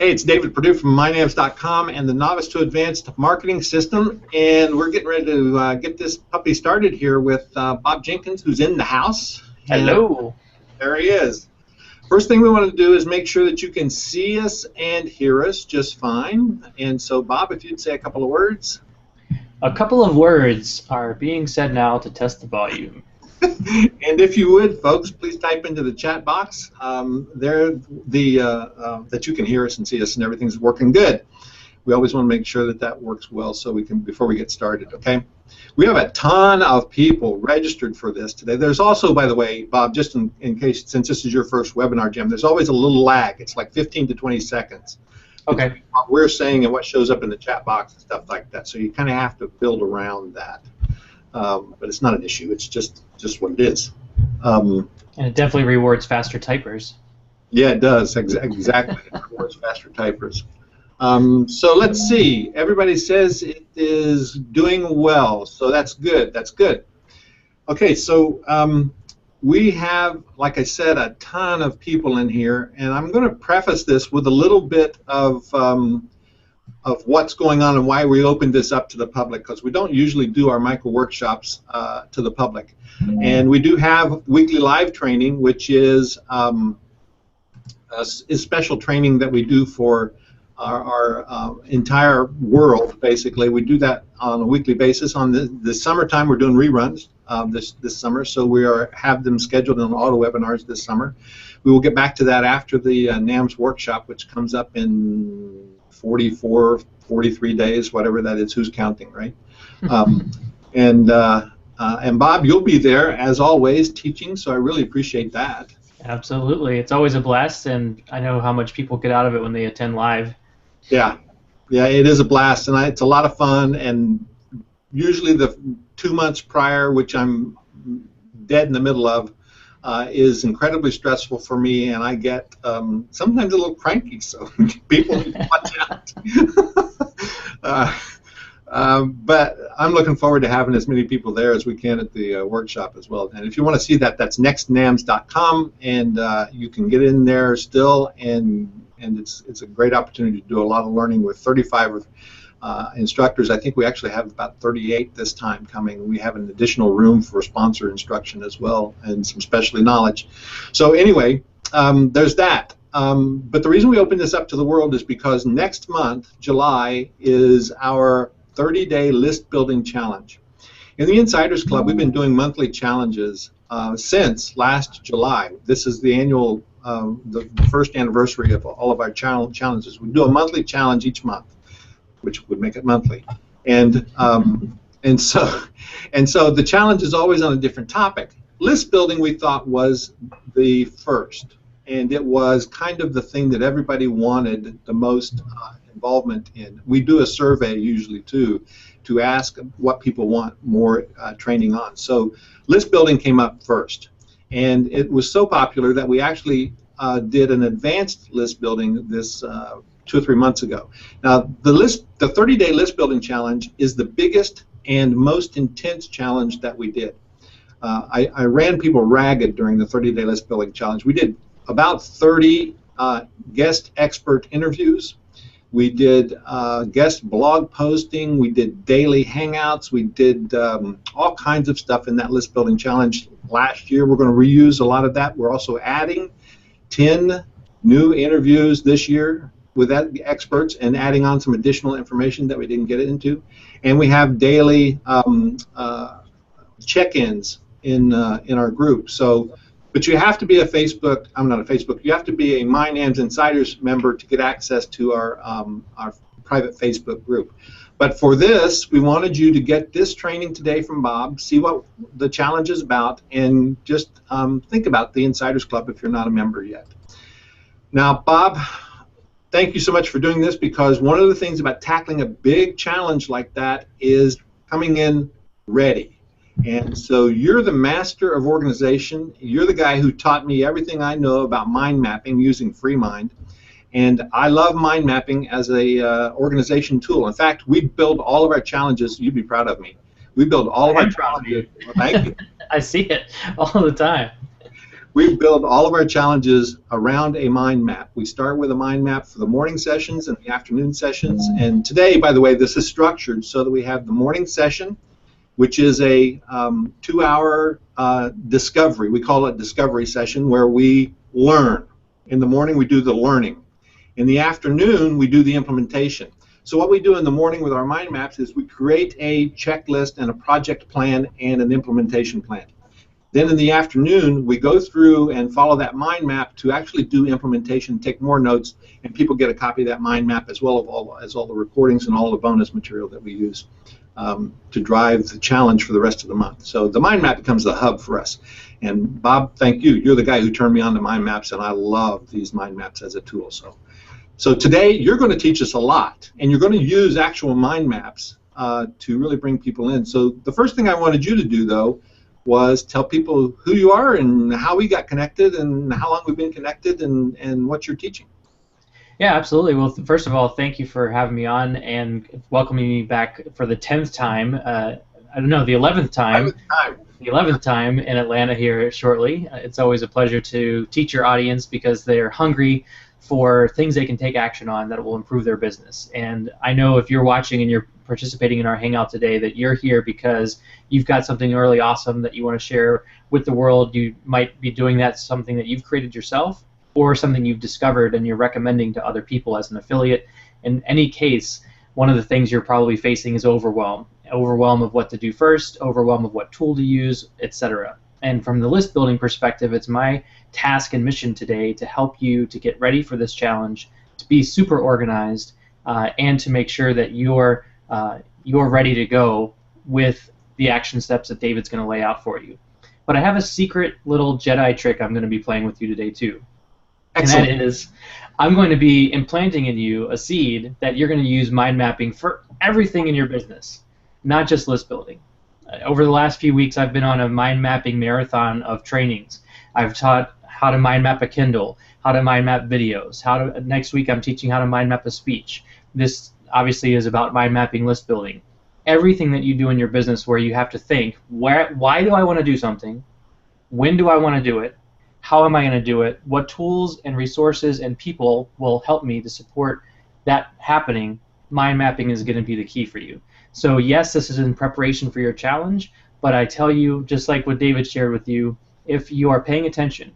Hey, it's David Perdue from MyNams.com and the Novice to Advanced Marketing System, and we're getting ready to get this puppy started here with Bob Jenkins, who's in the house. Hello. There he is. First thing we want to do is make sure that you can see us and hear us just fine. And so, Bob, if you'd say a couple of words. A couple of words are being said now to test the volume. And if you would, folks, please type into the chat box that you can hear us and see us and everything's working good. We always want to make sure that that works well so we can before we get started. Okay. We have a ton of people registered for this today. There's also, by the way, Bob, just in case, since this is your first webinar, Jim, there's always a little lag. It's like 15 to 20 seconds. Okay. What we're saying and what shows up in the chat box and stuff like that. So you kind of have to build around that. But it's not an issue. It's just what it is. And it definitely rewards faster typers. Yeah, it does. Exactly. It rewards faster typers. So let's see. Everybody says it is doing well. So that's good. That's good. Okay, so we have, like I said, a ton of people in here. And I'm going to preface this with a little bit of what's going on and why we opened this up to the public, because we don't usually do our micro workshops to the public. And we do have weekly live training, which is special training that we do for our entire world, basically. We do that on a weekly basis. On the summertime, we're doing reruns this summer, so we have them scheduled in auto webinars this summer. We will get back to that after the NAMS workshop, which comes up in 44, 43 days, whatever that is. Who's counting, right? And Bob, you'll be there as always teaching, so I really appreciate that. Absolutely, it's always a blast, and I know how much people get out of it when they attend live. Yeah, it is a blast, and it's a lot of fun. And usually the 2 months prior, which I'm dead in the middle of, is incredibly stressful for me, and I get sometimes a little cranky, so people need to watch out. But I'm looking forward to having as many people there as we can at the workshop as well. And if you want to see that, that's nextnams.com, and you can get in there still, and it's a great opportunity to do a lot of learning with 35 instructors. I think we actually have about 38 this time coming. We have an additional room for sponsor instruction as well, and some specialty knowledge. So anyway, there's that. But the reason we opened this up to the world is because next month, July, is our 30-day list building challenge. In the Insiders Club, we've been doing monthly challenges since last July. This is the annual, the first anniversary of all of our challenges. We do a monthly challenge each month, which would make it monthly, and so the challenge is always on a different topic. List building, we thought, was the first, and it was kind of the thing that everybody wanted the most involvement in. We do a survey usually too to ask what people want more training on. So list building came up first, and it was so popular that we actually did an advanced list building this 2 or 3 months ago. Now the 30-day list building challenge is the biggest and most intense challenge that we did. I ran people ragged during the 30-day list building challenge. We did about 30 guest expert interviews. We did guest blog posting. We did daily hangouts. We did all kinds of stuff in that list building challenge last year. We're going to reuse a lot of that. We're also adding 10 new interviews this year with that experts and adding on some additional information that we didn't get into. And we have daily check-ins in our group. So, but you have to be a Facebook, I'm not a Facebook, you have to be a MyNams Insiders member to get access to our private Facebook group. But for this, we wanted you to get this training today from Bob, see what the challenge is about, and just think about the Insiders Club if you're not a member yet. Now, Bob, thank you so much for doing this, because one of the things about tackling a big challenge like that is coming in ready. And so you're the master of organization. You're the guy who taught me everything I know about mind mapping using FreeMind. And I love mind mapping as a organization tool. In fact, we build all of our challenges. You'd be proud of me. We build all of our challenges. Well, thank you. I see it all the time. We build all of our challenges around a mind map. We start with a mind map for the morning sessions and the afternoon sessions. And today, by the way, this is structured so that we have the morning session, which is a 2-hour discovery. We call it discovery session, where we learn. In the morning, we do the learning. In the afternoon, we do the implementation. So what we do in the morning with our mind maps is we create a checklist and a project plan and an implementation plan. Then in the afternoon, we go through and follow that mind map to actually do implementation, take more notes, and people get a copy of that mind map as well as all the recordings and all the bonus material that we use to drive the challenge for the rest of the month. So the mind map becomes the hub for us. And Bob, thank you. You're the guy who turned me on to mind maps, and I love these mind maps as a tool. So today you're going to teach us a lot, and you're going to use actual mind maps to really bring people in. So the first thing I wanted you to do, though, was tell people who you are and how we got connected and how long we've been connected and what you're teaching. Yeah, absolutely. Well, first of all, thank you for having me on and welcoming me back for the 10th time. I don't know, the 11th time. The 11th time in Atlanta here shortly. It's always a pleasure to teach your audience because they're hungry for things they can take action on that will improve their business. And I know if you're watching and you're participating in our Hangout today that you're here because you've got something really awesome that you want to share with the world. You might be doing that something that you've created yourself or something you've discovered and you're recommending to other people as an affiliate. In any case, one of the things you're probably facing is overwhelm. Overwhelm of what to do first, overwhelm of what tool to use, etc. And from the list building perspective, it's my task and mission today to help you to get ready for this challenge, to be super organized, and to make sure that you're ready to go with the action steps that David's going to lay out for you. But I have a secret little Jedi trick I'm going to be playing with you today too. Excellent. And that is, I'm going to be implanting in you a seed that you're going to use mind mapping for everything in your business, not just list building. Over the last few weeks, I've been on a mind mapping marathon of trainings. I've taught how to mind map a Kindle, how to mind map videos. Next week, I'm teaching how to mind map a speech. This obviously is about mind mapping list building. Everything that you do in your business where you have to think, why do I want to do something? When do I want to do it? How am I going to do it? What tools and resources and people will help me to support that happening? Mind mapping is going to be the key for you. So yes, this is in preparation for your challenge, but I tell you, just like what David shared with you, if you are paying attention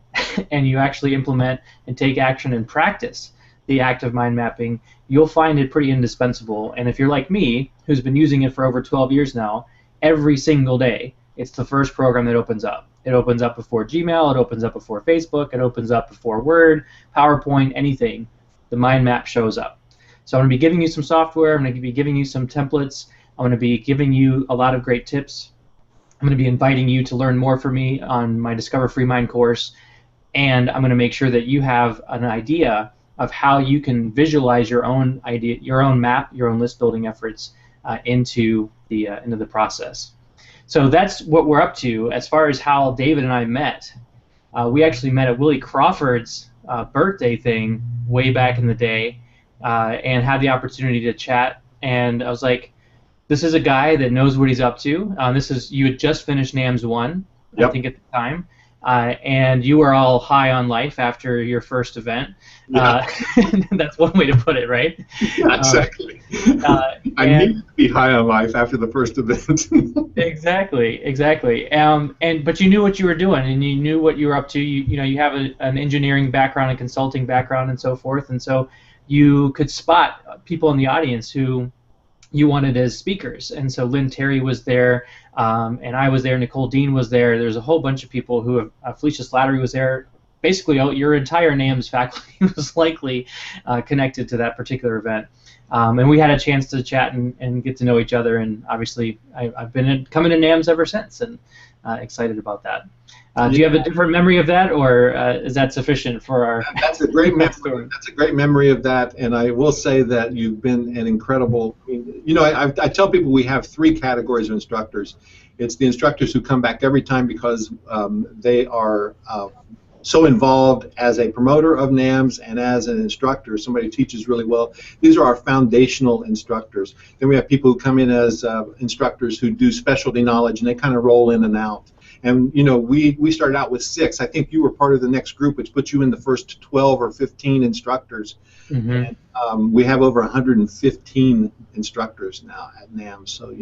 and you actually implement and take action and practice the act of mind mapping, you'll find it pretty indispensable. And if you're like me, who's been using it for over 12 years now, every single day, it's the first program that opens up. It opens up before Gmail, it opens up before Facebook, it opens up before Word, PowerPoint, anything. The mind map shows up. So I'm going to be giving you some software, I'm going to be giving you some templates, I'm going to be giving you a lot of great tips. I'm going to be inviting you to learn more from me on my Discover Free Mind course, and I'm going to make sure that you have an idea of how you can visualize your own idea, your own map, your own list building efforts into the process. So that's what we're up to as far as how David and I met. We actually met at Willie Crawford's birthday thing way back in the day and had the opportunity to chat, and I was like, this is a guy that knows what he's up to. You had just finished NAMS 1, yep. I think at the time, and you were all high on life after your first event. Yeah. That's one way to put it, right? Yeah, exactly. I needed to be high on life after the first event. Exactly. But you knew what you were doing, and you knew what you were up to. You have an engineering background, a consulting background, and so forth, and so you could spot people in the audience who you wanted as speakers. And so Lynn Terry was there, and I was there, Nicole Dean was there. There's a whole bunch of people who have, Felicia Slattery was there. Basically, your entire NAMS faculty was likely connected to that particular event. And we had a chance to chat and get to know each other, and obviously I've been coming to NAMS ever since, and excited about that. Do you have a different memory of that, or is that sufficient for our? That's a great memory. That's a great memory of that, and I will say that you've been an incredible. I tell people we have 3 categories of instructors. It's the instructors who come back every time because they are so involved as a promoter of NAMS and as an instructor, somebody who teaches really well. These are our foundational instructors. Then we have people who come in as instructors who do specialty knowledge, and they kind of roll in and out. And we started out with 6. I think you were part of the next group, which put you in the first 12 or 15 instructors. Mm-hmm. And we have over 115 instructors now at NAMS. So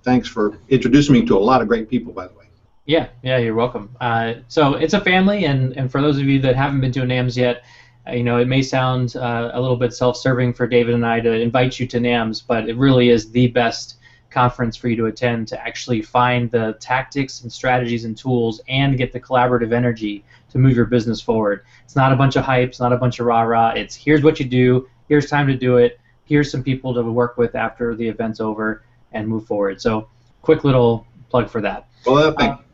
thanks for introducing me to a lot of great people, by the way. Yeah, you're welcome. So it's a family, and for those of you that haven't been to a NAMS yet, it may sound a little bit self-serving for David and I to invite you to NAMS, but it really is the best conference for you to attend to actually find the tactics and strategies and tools and get the collaborative energy to move your business forward. It's not a bunch of hype, it's not a bunch of rah-rah. It's here's what you do, here's time to do it, here's some people to work with after the event's over, and move forward. So quick little plug for that. Well, thank you.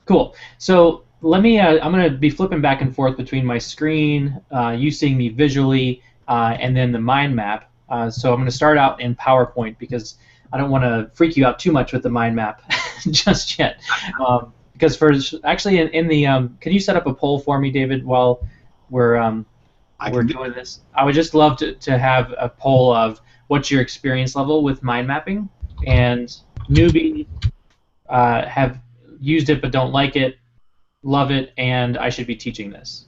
Cool. So let me, I'm going to be flipping back and forth between my screen, you seeing me visually, and then the mind map. So I'm going to start out in PowerPoint because I don't want to freak you out too much with the mind map just yet. Because for actually in the, can you set up a poll for me, David, while we're doing this? I would just love to have a poll of what's your experience level with mind mapping, and newbie, have used it but don't like it, love it, and I should be teaching this.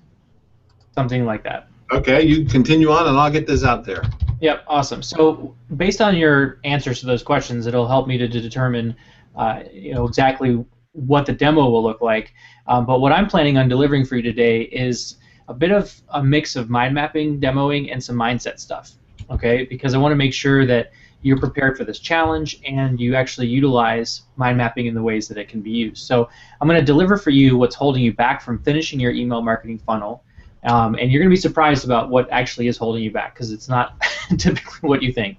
Something like that. Okay, you continue on and I'll get this out there. Yep, awesome. So based on your answers to those questions, it'll help me to determine exactly what the demo will look like. But what I'm planning on delivering for you today is a bit of a mix of mind mapping, demoing, and some mindset stuff. Okay, because I want to make sure that you're prepared for this challenge and you actually utilize mind mapping in the ways that it can be used. So I'm going to deliver for you what's holding you back from finishing your email marketing funnel, and you're going to be surprised about what actually is holding you back, because it's not typically what you think.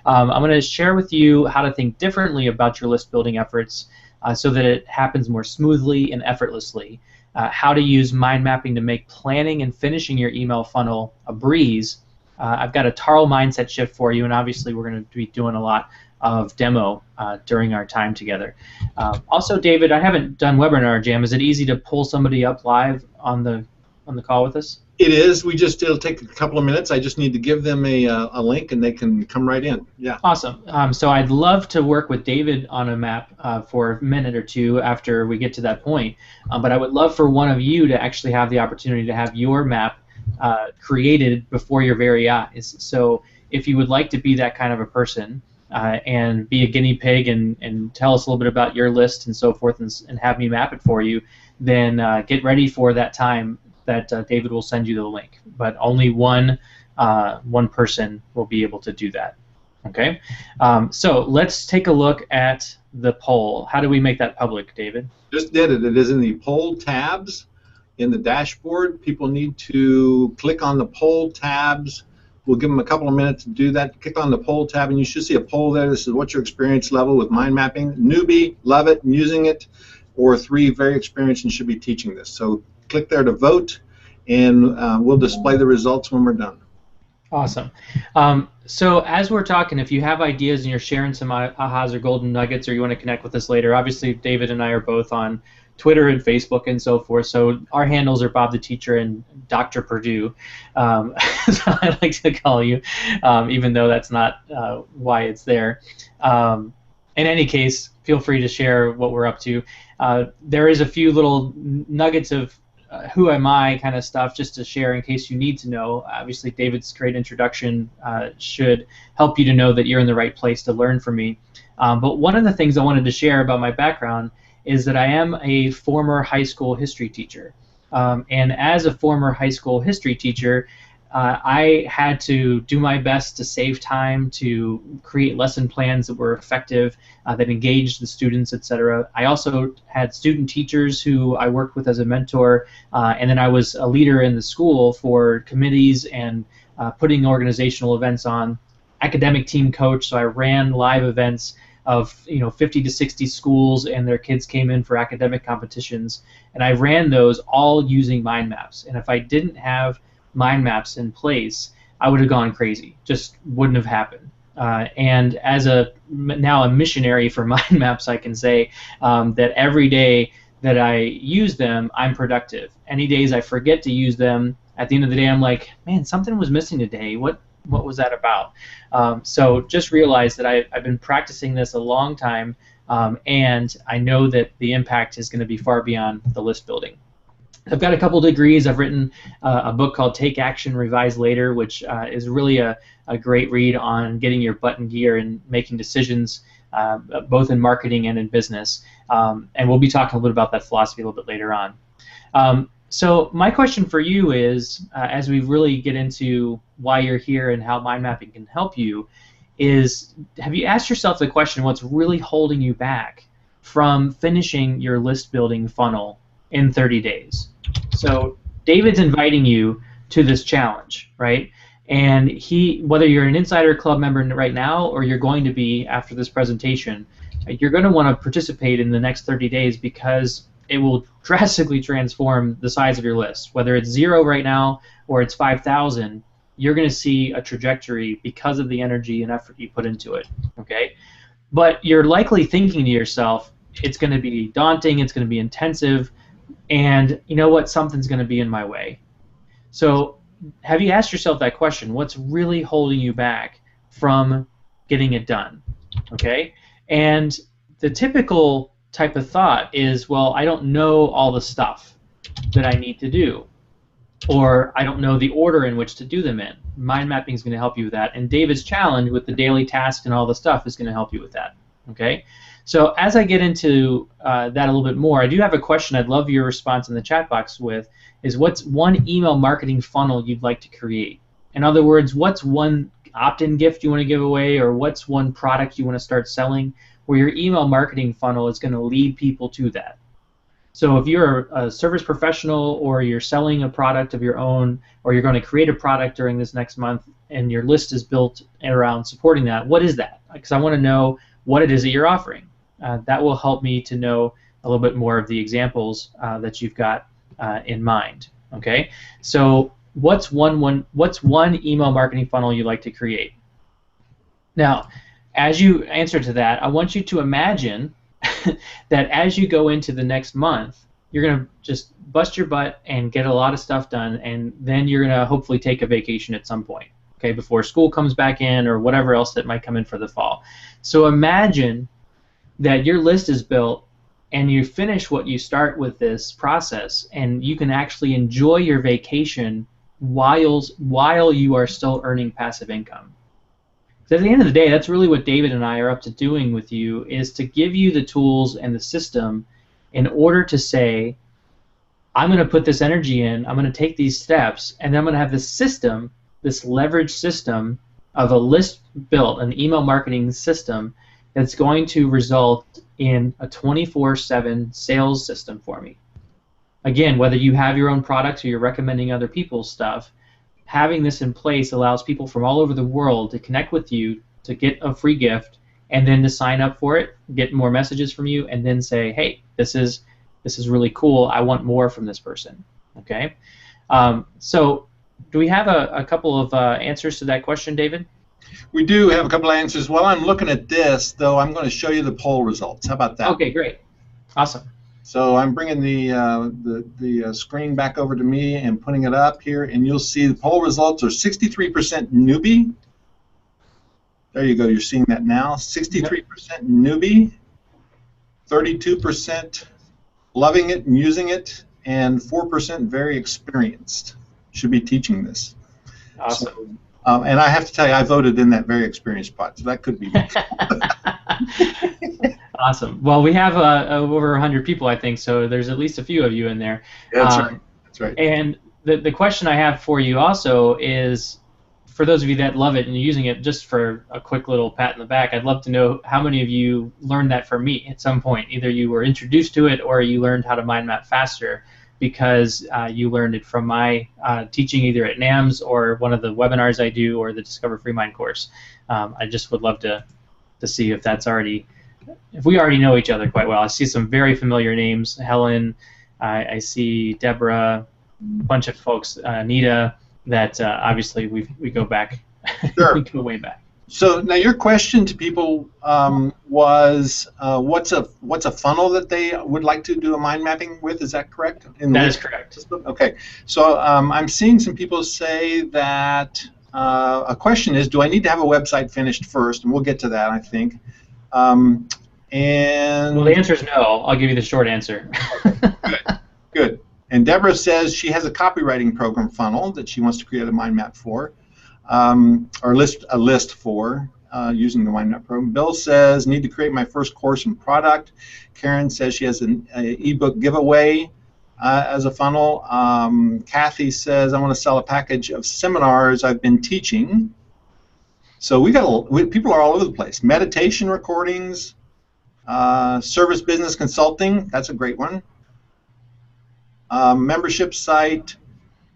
I'm going to share with you how to think differently about your list building efforts so that it happens more smoothly and effortlessly, how to use mind mapping to make planning and finishing your email funnel a breeze. I've got a Tarl mindset shift for you, and obviously we're going to be doing a lot of demo during our time together. Also, David, I haven't done Webinar Jam. Is it easy to pull somebody up live on the call with us? It is. It'll take a couple of minutes. I just need to give them a link, and they can come right in. Yeah. Awesome. So I'd love to work with David on a map for a minute or two after we get to that point. But I would love for one of you to actually have the opportunity to have your map created before your very eyes. So if you would like to be that kind of a person and be a guinea pig and tell us a little bit about your list and so forth, and have me map it for you, then get ready for that time that David will send you the link. But only one person will be able to do that. Okay? So let's take a look at the poll. How do we make that public, David? Just did it. It is in the poll tabs in the dashboard. People need to click on the poll tabs. We'll give them a couple of minutes to do that. Click on the poll tab, and you should see a poll there. This is what's your experience level with mind mapping. Newbie, love it, and using it, or 3, very experienced and should be teaching this. So click there to vote, and we'll display the results when we're done. Awesome. So as we're talking, if you have ideas and you're sharing some ahas or golden nuggets, or you want to connect with us later, obviously David and I are both on Twitter and Facebook and so forth. So our handles are Bob the Teacher and Dr. Purdue. So I like to call you, even though that's not why it's there. In any case, feel free to share what we're up to. There is a few little nuggets of who am I kind of stuff just to share in case you need to know. Obviously, David's great introduction should help you to know that you're in the right place to learn from me. But one of the things I wanted to share about my background is that I am a former high school history teacher. And as a former high school history teacher, I had to do my best to save time, to create lesson plans that were effective, that engaged the students, etc. I also had student teachers who I worked with as a mentor, and then I was a leader in the school for committees and putting organizational events on. Academic team coach, so I ran live events of 50 to 60 schools, and their kids came in for academic competitions, and I ran those all using mind maps. And if I didn't have mind maps in place, I would have gone crazy. Just wouldn't have happened. And as now a missionary for mind maps, I can say that every day that I use them, I'm productive. Any days I forget to use them, at the end of the day, I'm like, man, something was missing today. What was that about? So just realize that I've been practicing this a long time. and I know that the impact is going to be far beyond the list building. I've got a couple degrees. I've written a book called Take Action, Revise Later, which is really a great read on getting your butt in gear and making decisions, both in marketing and in business. And we'll be talking a little bit about that philosophy a little bit later on. So my question for you is, as we really get into why you're here and how mind mapping can help you, is have you asked yourself the question, what's really holding you back from finishing your list building funnel in 30 days? So David's inviting you to this challenge, right? And whether you're an Insider Club member right now or you're going to be after this presentation, you're going to want to participate in the next 30 days because it will drastically transform the size of your list. Whether it's 0 right now or it's 5,000, you're going to see a trajectory because of the energy and effort you put into it, okay? But you're likely thinking to yourself, it's going to be daunting, it's going to be intensive, and you know what, something's going to be in my way. So have you asked yourself that question? What's really holding you back from getting it done? Okay? And the typical type of thought is, well, I don't know all the stuff that I need to do, or I don't know the order in which to do them in. Mind mapping is going to help you with that, and David's challenge with the daily task and all the stuff is going to help you with that. Okay? So as I get into that a little bit more, I do have a question I'd love your response in the chat box with, is what's one email marketing funnel you'd like to create? In other words, what's one opt-in gift you want to give away, or what's one product you want to start selling where your email marketing funnel is going to lead people to that? So if you're a service professional or you're selling a product of your own, or you're going to create a product during this next month and your list is built around supporting that, what is that? Because I want to know what it is that you're offering. That will help me to know a little bit more of the examples that you've got in mind. Okay, so what's one email marketing funnel you like to create? Now, as you answer to that, I want you to imagine that as you go into the next month, you're going to just bust your butt and get a lot of stuff done, and then you're going to hopefully take a vacation at some point, okay, before school comes back in or whatever else that might come in for the fall. So imagine that your list is built and you finish what you start with this process, and you can actually enjoy your vacation while you are still earning passive income. Because at the end of the day, that's really what David and I are up to doing with you, is to give you the tools and the system in order to say, I'm going to put this energy in, I'm going to take these steps, and then I'm going to have this system, this leverage system of a list built, an email marketing system that's going to result in a 24/7 sales system for me. Again, whether you have your own products or you're recommending other people's stuff, having this in place allows people from all over the world to connect with you, to get a free gift, and then to sign up for it, get more messages from you, and then say, hey, this is really cool, I want more from this person. Okay? So do we have a couple of answers to that question, David? We do have a couple of answers. While I'm looking at this, though, I'm going to show you the poll results. How about that? Okay, great. Awesome. So I'm bringing the screen back over to me and putting it up here, and you'll see the poll results are 63% newbie. There you go. You're seeing that now. 63% newbie, 32% loving it and using it, and 4% very experienced. Should be teaching this. Awesome. So, and I have to tell you, I voted in that very experienced part, so that could be me. Awesome. Well, we have over 100 people, I think, so there's at least a few of you in there. That's right. That's right. And the question I have for you also is, for those of you that love it and you're using it, just for a quick little pat in the back, I'd love to know how many of you learned that from me at some point. Either you were introduced to it or you learned how to mind map faster because you learned it from my teaching either at NAMS or one of the webinars I do or the Discover Free Mind course. I just would love to see if that's already, if we already know each other quite well. I see some very familiar names. Helen, I see Deborah, a bunch of folks, Anita, that obviously we go back. Sure. We go way back. So now your question to people was, what's a funnel that they would like to do a mind mapping with? Is that correct? That is correct. Okay. So I'm seeing some people say that a question is, do I need to have a website finished first? And we'll get to that, I think. And well, the answer is no. I'll give you the short answer. Good. Good. And Deborah says she has a copywriting program funnel that she wants to create a mind map for, or a list for using the mind map program. Bill says need to create my first course and product. Karen says she has an ebook giveaway as a funnel. Kathy says I want to sell a package of seminars I've been teaching. So people are all over the place. Meditation recordings, service business consulting. That's a great one. Membership site,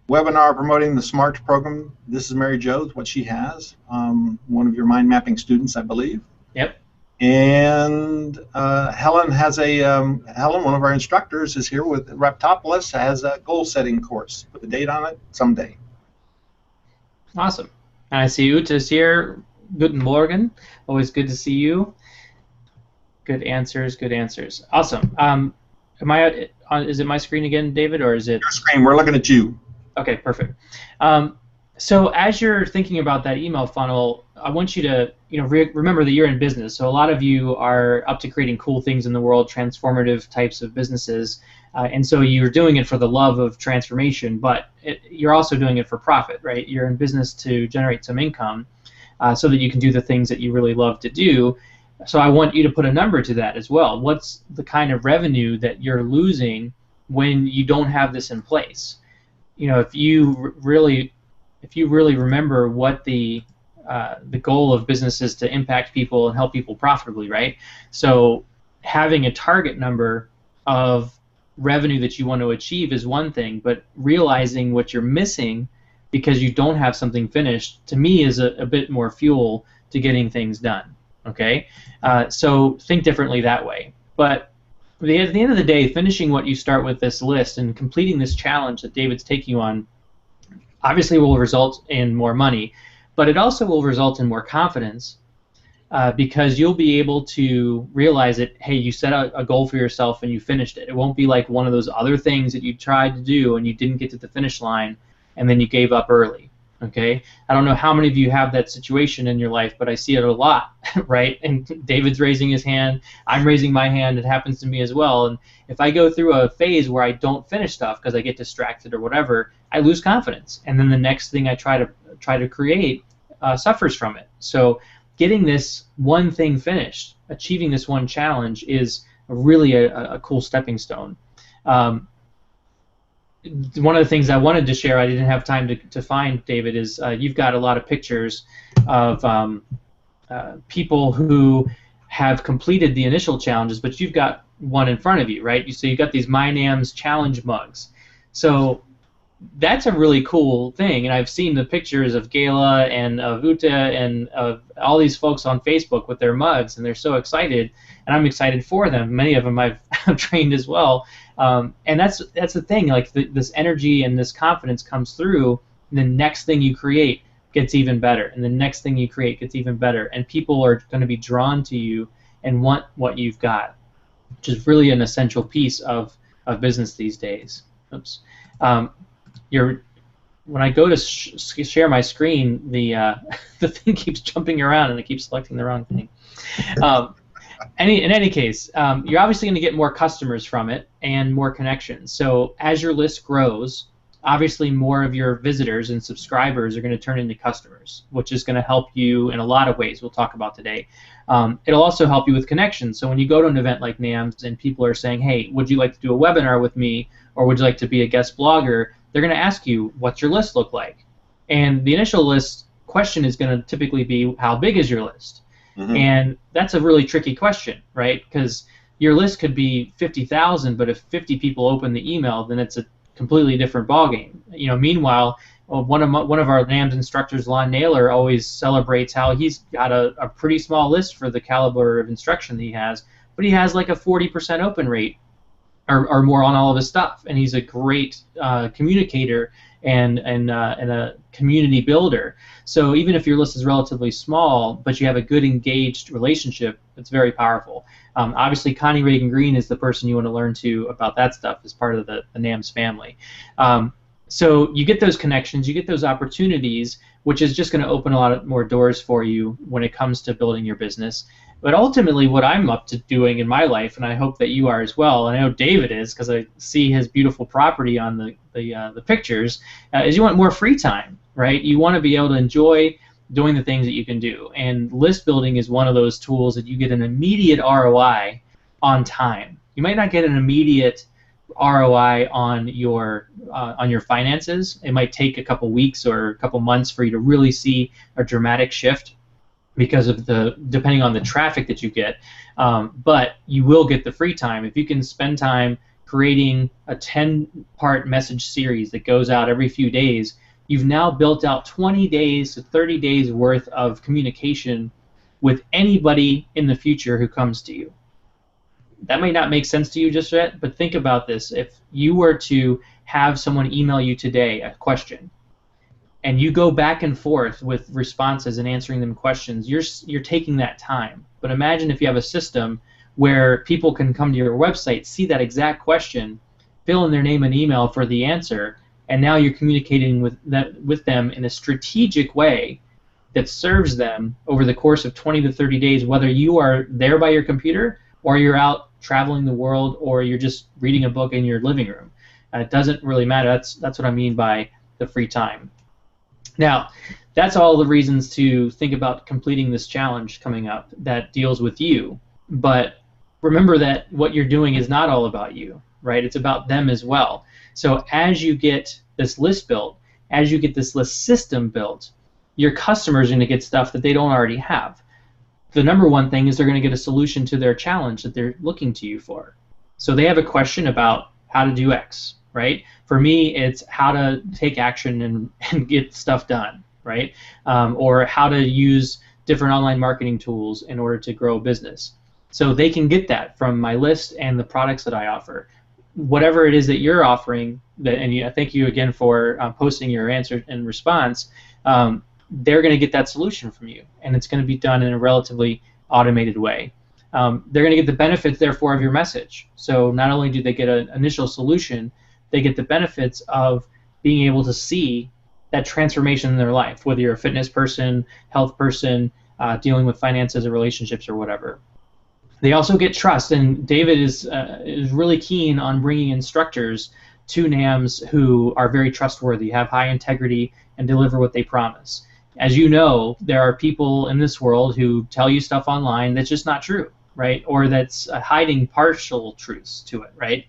webinar promoting the SMART program. This is Mary Jo, what she has. One of your mind mapping students, I believe. Yep. And Helen has Helen, one of our instructors, is here with Reptopolis, has a goal setting course. Put the date on it someday. Awesome. And I see Uta's here. Guten Morgen. Always good to see you. Good answers. Good answers. Awesome. Is it my screen again, David, or is it your screen? We're looking at you. Okay, perfect. So as you're thinking about that email funnel, I want you to remember that you're in business. So a lot of you are up to creating cool things in the world, transformative types of businesses, and so you're doing it for the love of transformation, but you're also doing it for profit, right? You're in business to generate some income so that you can do the things that you really love to do. So I want you to put a number to that as well. What's the kind of revenue that you're losing when you don't have this in place? If you really remember what the goal of business is to impact people and help people profitably, right? So having a target number of revenue that you want to achieve is one thing, but realizing what you're missing because you don't have something finished, to me, is a bit more fuel to getting things done. Okay, so think differently that way. But at the end of the day, finishing what you start with this list and completing this challenge that David's taking you on obviously will result in more money, but it also will result in more confidence because you'll be able to realize that, hey, you set out a goal for yourself and you finished it. It won't be like one of those other things that you tried to do and you didn't get to the finish line and then you gave up early. Okay, I don't know how many of you have that situation in your life, but I see it a lot, right? And David's raising his hand, I'm raising my hand, it happens to me as well. And if I go through a phase where I don't finish stuff because I get distracted or whatever, I lose confidence, and then the next thing I try to create suffers from it. So getting this one thing finished, achieving this one challenge, is really a cool stepping stone. One of the things I wanted to share, I didn't have time to find, David, is you've got a lot of pictures of people who have completed the initial challenges, but you've got one in front of you, right? So you've got these My NAMS challenge mugs. So that's a really cool thing, and I've seen the pictures of Gayla and of Uta and of all these folks on Facebook with their mugs, and they're so excited, and I'm excited for them. Many of them I've trained as well. And that's the thing, like this energy and this confidence comes through, and the next thing you create gets even better, and the next thing you create gets even better, and people are going to be drawn to you and want what you've got, which is really an essential piece of business these days. Oops. When I go to share my screen, the thing keeps jumping around and it keeps selecting the wrong thing. In any case, you're obviously going to get more customers from it and more connections. So as your list grows, obviously more of your visitors and subscribers are going to turn into customers, which is going to help you in a lot of ways we'll talk about today. It'll also help you with connections. So when you go to an event like NAMS and people are saying, hey, would you like to do a webinar with me, or would you like to be a guest blogger, they're going to ask you, what's your list look like? And the initial list question is going to typically be, how big is your list? Mm-hmm. And that's a really tricky question, right? Because your list could be 50,000, but if 50 people open the email, then it's a completely different ballgame. Meanwhile, one of our NAMS instructors, Lon Naylor, always celebrates how he's got a pretty small list for the caliber of instruction that he has, but he has like a 40% open rate or more on all of his stuff, and he's a great communicator and a community builder. So even if your list is relatively small, but you have a good engaged relationship, it's very powerful. Obviously, Connie Reagan Green is the person you want to learn to about that stuff as part of the NAMS family. So you get those connections, you get those opportunities, which is just going to open a lot more doors for you when it comes to building your business. But ultimately, what I'm up to doing in my life, and I hope that you are as well, and I know David is because I see his beautiful property on the pictures, is you want more free time, right? You want to be able to enjoy doing the things that you can do. And list building is one of those tools that you get an immediate ROI on time. You might not get an immediate ROI on your finances. It might take a couple weeks or a couple months for you to really see a dramatic shift because of depending on the traffic that you get. But you will get the free time if you can spend time creating a 10-part message series that goes out every few days. You've now built out 20 days to 30 days worth of communication with anybody in the future who comes to you. That may not make sense to you just yet, but think about this. If you were to have someone email you today a question, and you go back and forth with responses and answering them questions, you're taking that time. But imagine if you have a system where people can come to your website, see that exact question, fill in their name and email for the answer, and now you're communicating with them in a strategic way that serves them over the course of 20 to 30 days, whether you are there by your computer or you're out traveling the world or you're just reading a book in your living room. It doesn't really matter. That's what I mean by the free time. Now, that's all the reasons to think about completing this challenge coming up that deals with you. But remember that what you're doing is not all about you, right? It's about them as well. So as you get this list built, as you get this list system built, your customers are going to get stuff that they don't already have. The number one thing is they're going to get a solution to their challenge that they're looking to you for. So they have a question about how to do X, right? For me, it's how to take action and get stuff done, right? Or how to use different online marketing tools in order to grow a business. So they can get that from my list and the products that I offer. Whatever it is that you're offering, and thank you again for posting your answer and response, they're going to get that solution from you, and it's going to be done in a relatively automated way. They're going to get the benefits, therefore, of your message. So not only do they get an initial solution, they get the benefits of being able to see that transformation in their life, whether you're a fitness person, health person, dealing with finances or relationships or whatever. They also get trust, and David is really keen on bringing instructors to NAMs who are very trustworthy, have high integrity, and deliver what they promise. As you know, there are people in this world who tell you stuff online that's just not true, right? Or that's hiding partial truths to it, right?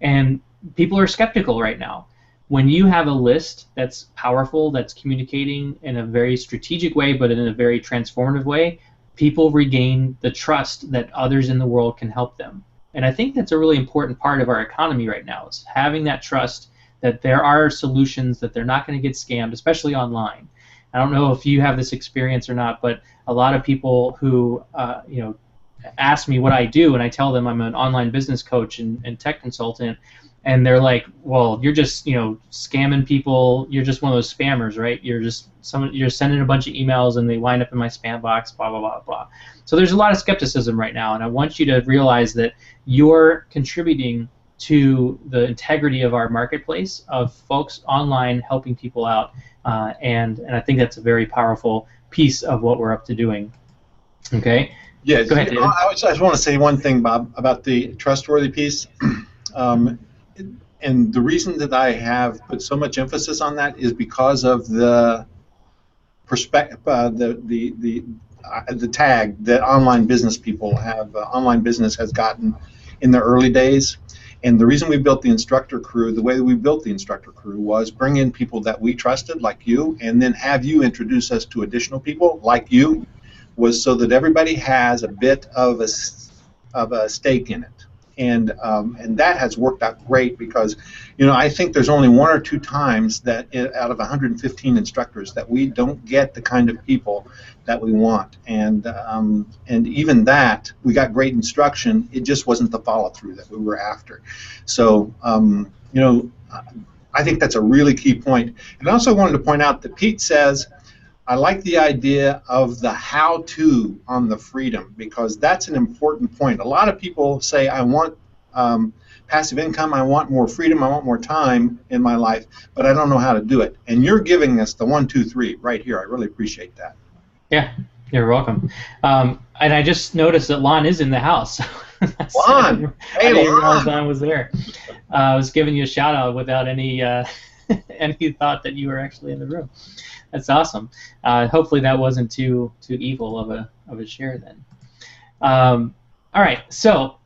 And people are skeptical right now. When you have a list that's powerful, that's communicating in a very strategic way, but in a very transformative way, people regain the trust that others in the world can help them. And I think that's a really important part of our economy right now, is having that trust that there are solutions, that they're not going to get scammed, especially online. I don't know if you have this experience or not, but a lot of people who ask me what I do, and I tell them I'm an online business coach and tech consultant, and they're like, well, you're just scamming people. You're just one of those spammers, right? You're sending a bunch of emails and they wind up in my spam box, blah, blah, blah, blah. So there's a lot of skepticism right now, and I want you to realize that you're contributing to the integrity of our marketplace of folks online helping people out, and I think that's a very powerful piece of what we're up to doing. Okay? Yeah, go ahead, David. I just want to say one thing, Bob, about the trustworthy piece. And the reason that I have put so much emphasis on that is because of the perspective, the tag that online business people have. Online business has gotten in the early days. And the reason we built the instructor crew, the way that we built the instructor crew, was bring in people that we trusted, like you, and then have you introduce us to additional people, like you, was so that everybody has a bit of a stake in it. And that has worked out great because, I think there's only one or two times that out of 115 instructors that we don't get the kind of people that we want. And even that, we got great instruction. It just wasn't the follow-through that we were after. So, I think that's a really key point. And I also wanted to point out that Pete says, I like the idea of the how-to on the freedom, because that's an important point. A lot of people say, I want passive income, I want more freedom, I want more time in my life, but I don't know how to do it. And you're giving us the 1, 2, 3 right here. I really appreciate that. Yeah, you're welcome. And I just noticed that Lon is in the house. Lon! Hey, I didn't realize Lon! Lon was there. I was giving you a shout out without any any thought that you were actually in the room. That's awesome. Hopefully that wasn't too evil of a share then. All right, so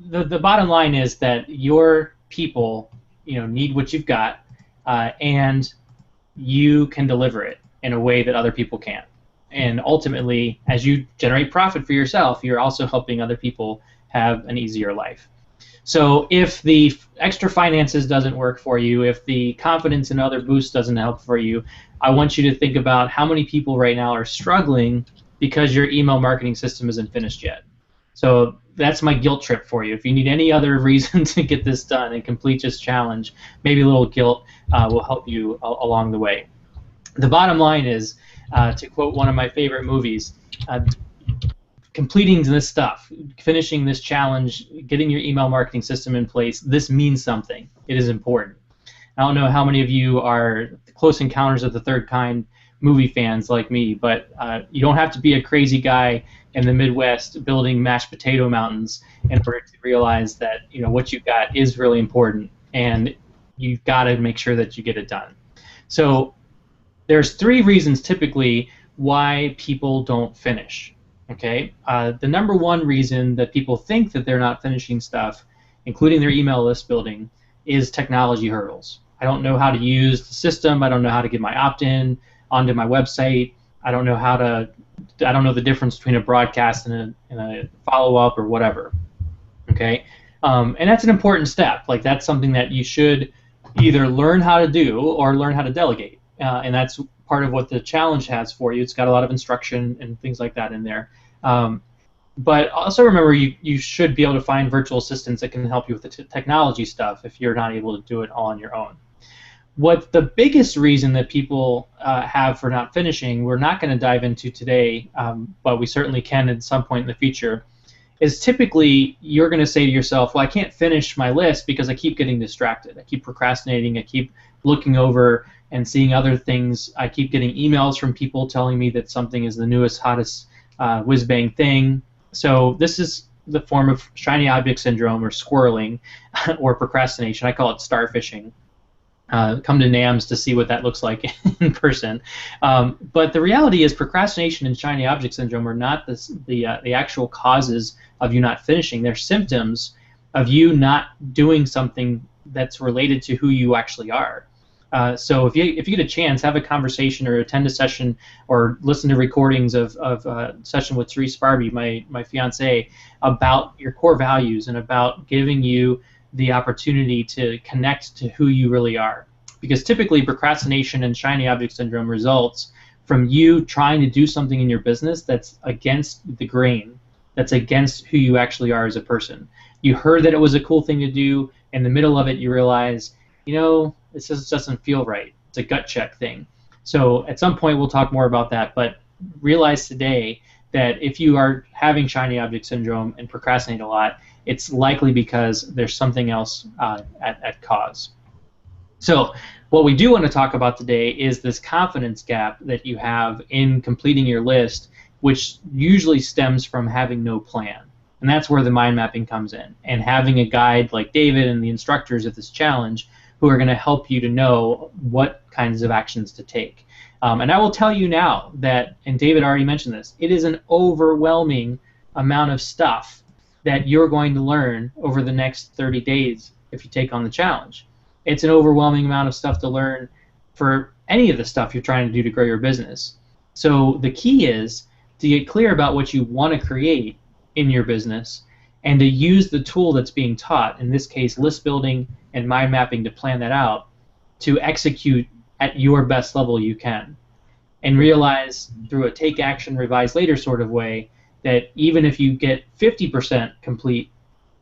the bottom line is that your people, need what you've got, and you can deliver it in a way that other people can't. And ultimately, as you generate profit for yourself, you're also helping other people have an easier life. So if the extra finances doesn't work for you, if the confidence and other boost doesn't help for you, I want you to think about how many people right now are struggling because your email marketing system isn't finished yet. So that's my guilt trip for you. If you need any other reason to get this done and complete this challenge, maybe a little guilt will help you along the way. The bottom line is, to quote one of my favorite movies, completing this stuff, finishing this challenge, getting your email marketing system in place, this means something. It is important. I don't know how many of you are Close Encounters of the Third Kind movie fans like me, but you don't have to be a crazy guy in the Midwest building mashed potato mountains in order to realize that what you've got is really important, and you've got to make sure that you get it done. So there's 3 reasons typically why people don't finish. Okay, the number 1 reason that people think that they're not finishing stuff, including their email list building, is technology hurdles. I don't know how to use the system. I don't know how to get my opt-in onto my website. I don't know the difference between a broadcast and a follow-up or whatever. Okay, and that's an important step. Like, that's something that you should either learn how to do or learn how to delegate. And that's part of what the challenge has for you. It's got a lot of instruction and things like that in there. But also remember, you should be able to find virtual assistants that can help you with the technology stuff if you're not able to do it all on your own. What the biggest reason that people have for not finishing, we're not going to dive into today, but we certainly can at some point in the future, is typically you're going to say to yourself, well, I can't finish my list because I keep getting distracted. I keep procrastinating. I keep looking over and seeing other things. I keep getting emails from people telling me that something is the newest, hottest whiz-bang thing. So this is the form of shiny object syndrome, or squirreling, or procrastination. I call it starfishing. Come to NAMS to see what that looks like in person. But the reality is, procrastination and shiny object syndrome are not the actual causes of you not finishing. They're symptoms of you not doing something that's related to who you actually are. So if you get a chance, have a conversation or attend a session or listen to recordings of a session with Therese Sparby, my fiance, about your core values and about giving you the opportunity to connect to who you really are. Because typically procrastination and shiny object syndrome results from you trying to do something in your business that's against the grain, that's against who you actually are as a person. You heard that it was a cool thing to do. In the middle of it, you realize, this just doesn't feel right. It's a gut check thing. So at some point we'll talk more about that, but realize today that if you are having shiny object syndrome and procrastinate a lot, it's likely because there's something else at cause. So what we do want to talk about today is this confidence gap that you have in completing your list, which usually stems from having no plan. And that's where the mind mapping comes in, and having a guide like David and the instructors of this challenge who are going to help you to know what kinds of actions to take. And I will tell you now that, and David already mentioned this, it is an overwhelming amount of stuff that you're going to learn over the next 30 days if you take on the challenge. It's an overwhelming amount of stuff to learn for any of the stuff you're trying to do to grow your business. So the key is to get clear about what you want to create in your business and to use the tool that's being taught, in this case list building and mind mapping, to plan that out, to execute at your best level you can. And realize through a take action, revise later sort of way that even if you get 50% complete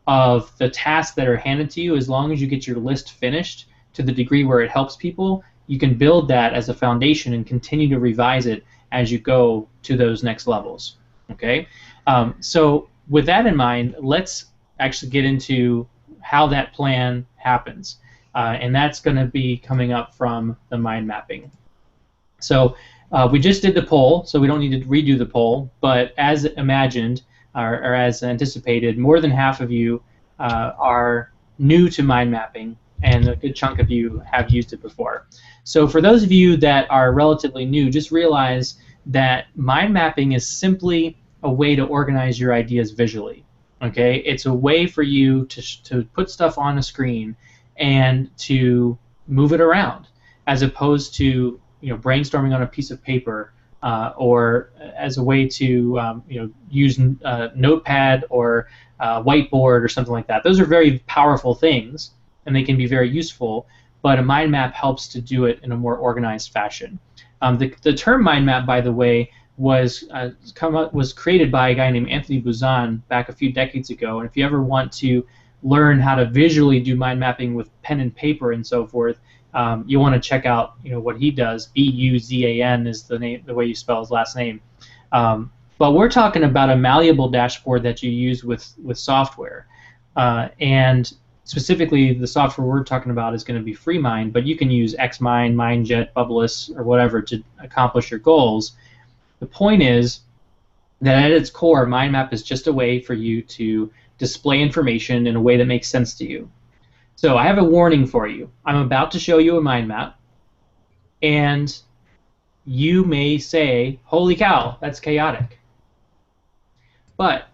of the tasks that are handed to you, as long as you get your list finished to the degree where it helps people, you can build that as a foundation and continue to revise it as you go to those next levels. Okay? So with that in mind, let's actually get into how that plan happens. And that's going to be coming up from the mind mapping. So we just did the poll, so we don't need to redo the poll, but as imagined, or as anticipated, more than half of you are new to mind mapping, and a good chunk of you have used it before. So for those of you that are relatively new, just realize that mind mapping is simply a way to organize your ideas visually. Okay, it's a way for you to put stuff on a screen and to move it around, as opposed to brainstorming on a piece of paper, or as a way to use Notepad or whiteboard or something like that. Those are very powerful things, and they can be very useful, but a mind map helps to do it in a more organized fashion. The term mind map, by the way, was created by a guy named Anthony Buzan back a few decades ago, and if you ever want to learn how to visually do mind mapping with pen and paper and so forth, you want to check out what he does. Buzan is the way you spell his last name. But we're talking about a malleable dashboard that you use with software, and specifically the software we're talking about is going to be FreeMind, but you can use XMind, MindJet, Bubbleless, or whatever to accomplish your goals. The point is that at its core, mind map is just a way for you to display information in a way that makes sense to you. So I have a warning for you. I'm about to show you a mind map, and you may say, holy cow, that's chaotic. But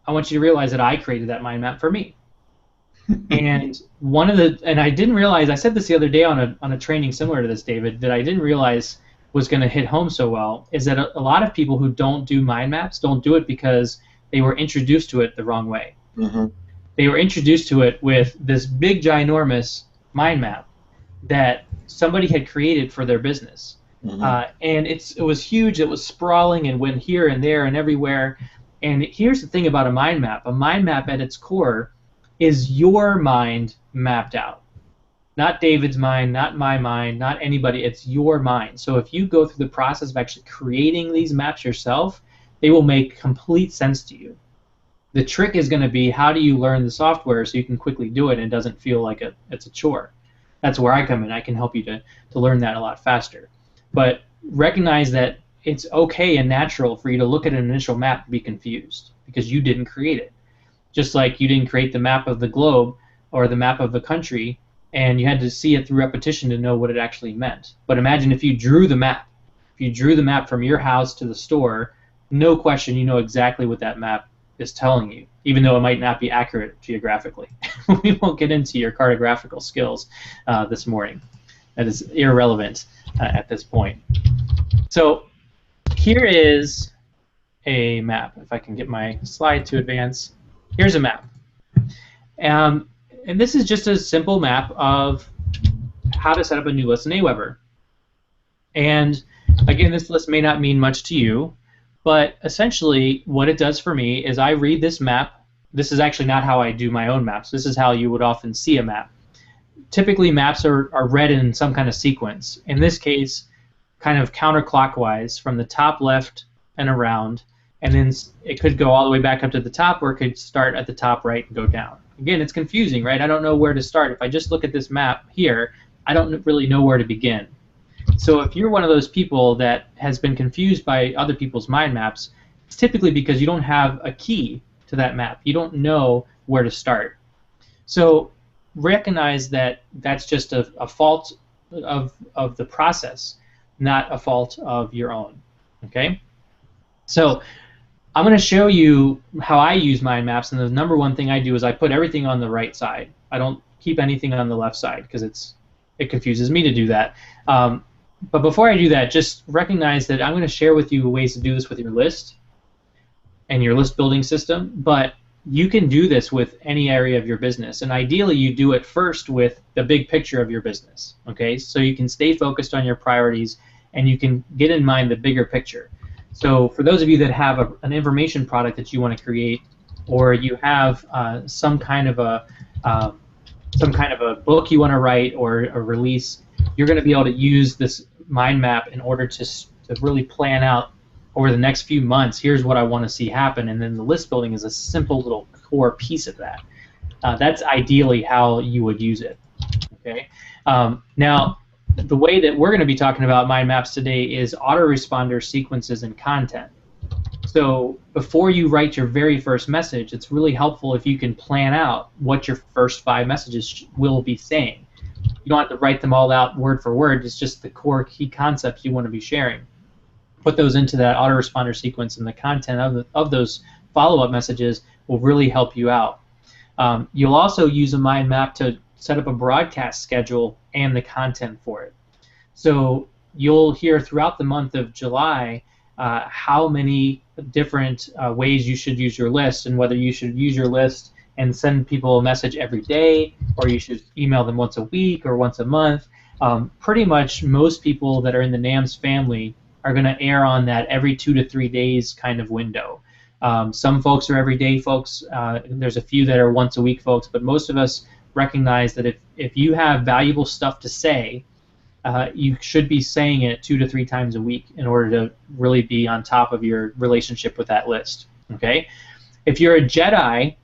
I want you to realize that I created that mind map for me. And I didn't realize, I said this the other day on a training similar to this, David, that I didn't realize was going to hit home so well, is that a lot of people who don't do mind maps don't do it because they were introduced to it the wrong way. Mm-hmm. They were introduced to it with this big, ginormous mind map that somebody had created for their business. Mm-hmm. And it was huge, it was sprawling and went here and there and everywhere. And here's the thing about a mind map. A mind map at its core is your mind mapped out. Not David's mind, not my mind, not anybody. It's your mind. So if you go through the process of actually creating these maps yourself, they will make complete sense to you. The trick is going to be, how do you learn the software so you can quickly do it and it doesn't feel like it's a chore. That's where I come in. I can help you to learn that a lot faster. But recognize that it's okay and natural for you to look at an initial map and be confused because you didn't create it. Just like you didn't create the map of the globe or the map of the country, and you had to see it through repetition to know what it actually meant. But imagine if you drew the map. If you drew the map from your house to the store, no question you know exactly what that map is telling you, even though it might not be accurate geographically. We won't get into your cartographical skills this morning. That is irrelevant at this point. So here is a map. If I can get my slide to advance. Here's a map. And this is just a simple map of how to set up a new list in Aweber. And again, this list may not mean much to you, but essentially what it does for me is I read this map. This is actually not how I do my own maps. This is how you would often see a map. Typically maps are read in some kind of sequence. In this case, kind of counterclockwise from the top left and around, and then it could go all the way back up to the top, or it could start at the top right and go down. Again, it's confusing, right? I don't know where to start. If I just look at this map here, I don't really know where to begin. So if you're one of those people that has been confused by other people's mind maps, it's typically because you don't have a key to that map. You don't know where to start. So recognize that that's just a fault of the process, not a fault of your own. Okay? So I'm going to show you how I use mind maps, and the number one thing I do is I put everything on the right side. I don't keep anything on the left side because it confuses me to do that. But before I do that, just recognize that I'm going to share with you ways to do this with your list and your list building system, but you can do this with any area of your business, and ideally you do it first with the big picture of your business, okay? So you can stay focused on your priorities and you can get in mind the bigger picture. So for those of you that have an information product that you want to create, or you have some kind of a book you want to write or a release, you're going to be able to use this mind map in order to really plan out over the next few months, here's what I want to see happen, and then the list building is a simple little core piece of that. That's ideally how you would use it. Okay. Now, the way that we're going to be talking about mind maps today is autoresponder sequences and content. So before you write your very first message, it's really helpful if you can plan out what your first 5 messages will be saying. You don't have to write them all out word for word. It's just the core key concepts you want to be sharing. Put those into that autoresponder sequence, and the content of those follow-up messages will really help you out. You'll also use a mind map to set up a broadcast schedule and the content for it. So you'll hear throughout the month of July how many different ways you should use your list, and whether you should use your list and send people a message every day, or you should email them once a week or once a month. Pretty much most people that are in the NAMS family are going to err on that every 2 to 3 days kind of window. Some folks are everyday folks. There's a few that are once a week folks, but most of us recognize that if you have valuable stuff to say, you should be saying it 2 to 3 times a week in order to really be on top of your relationship with that list. Okay? If you're a Jedi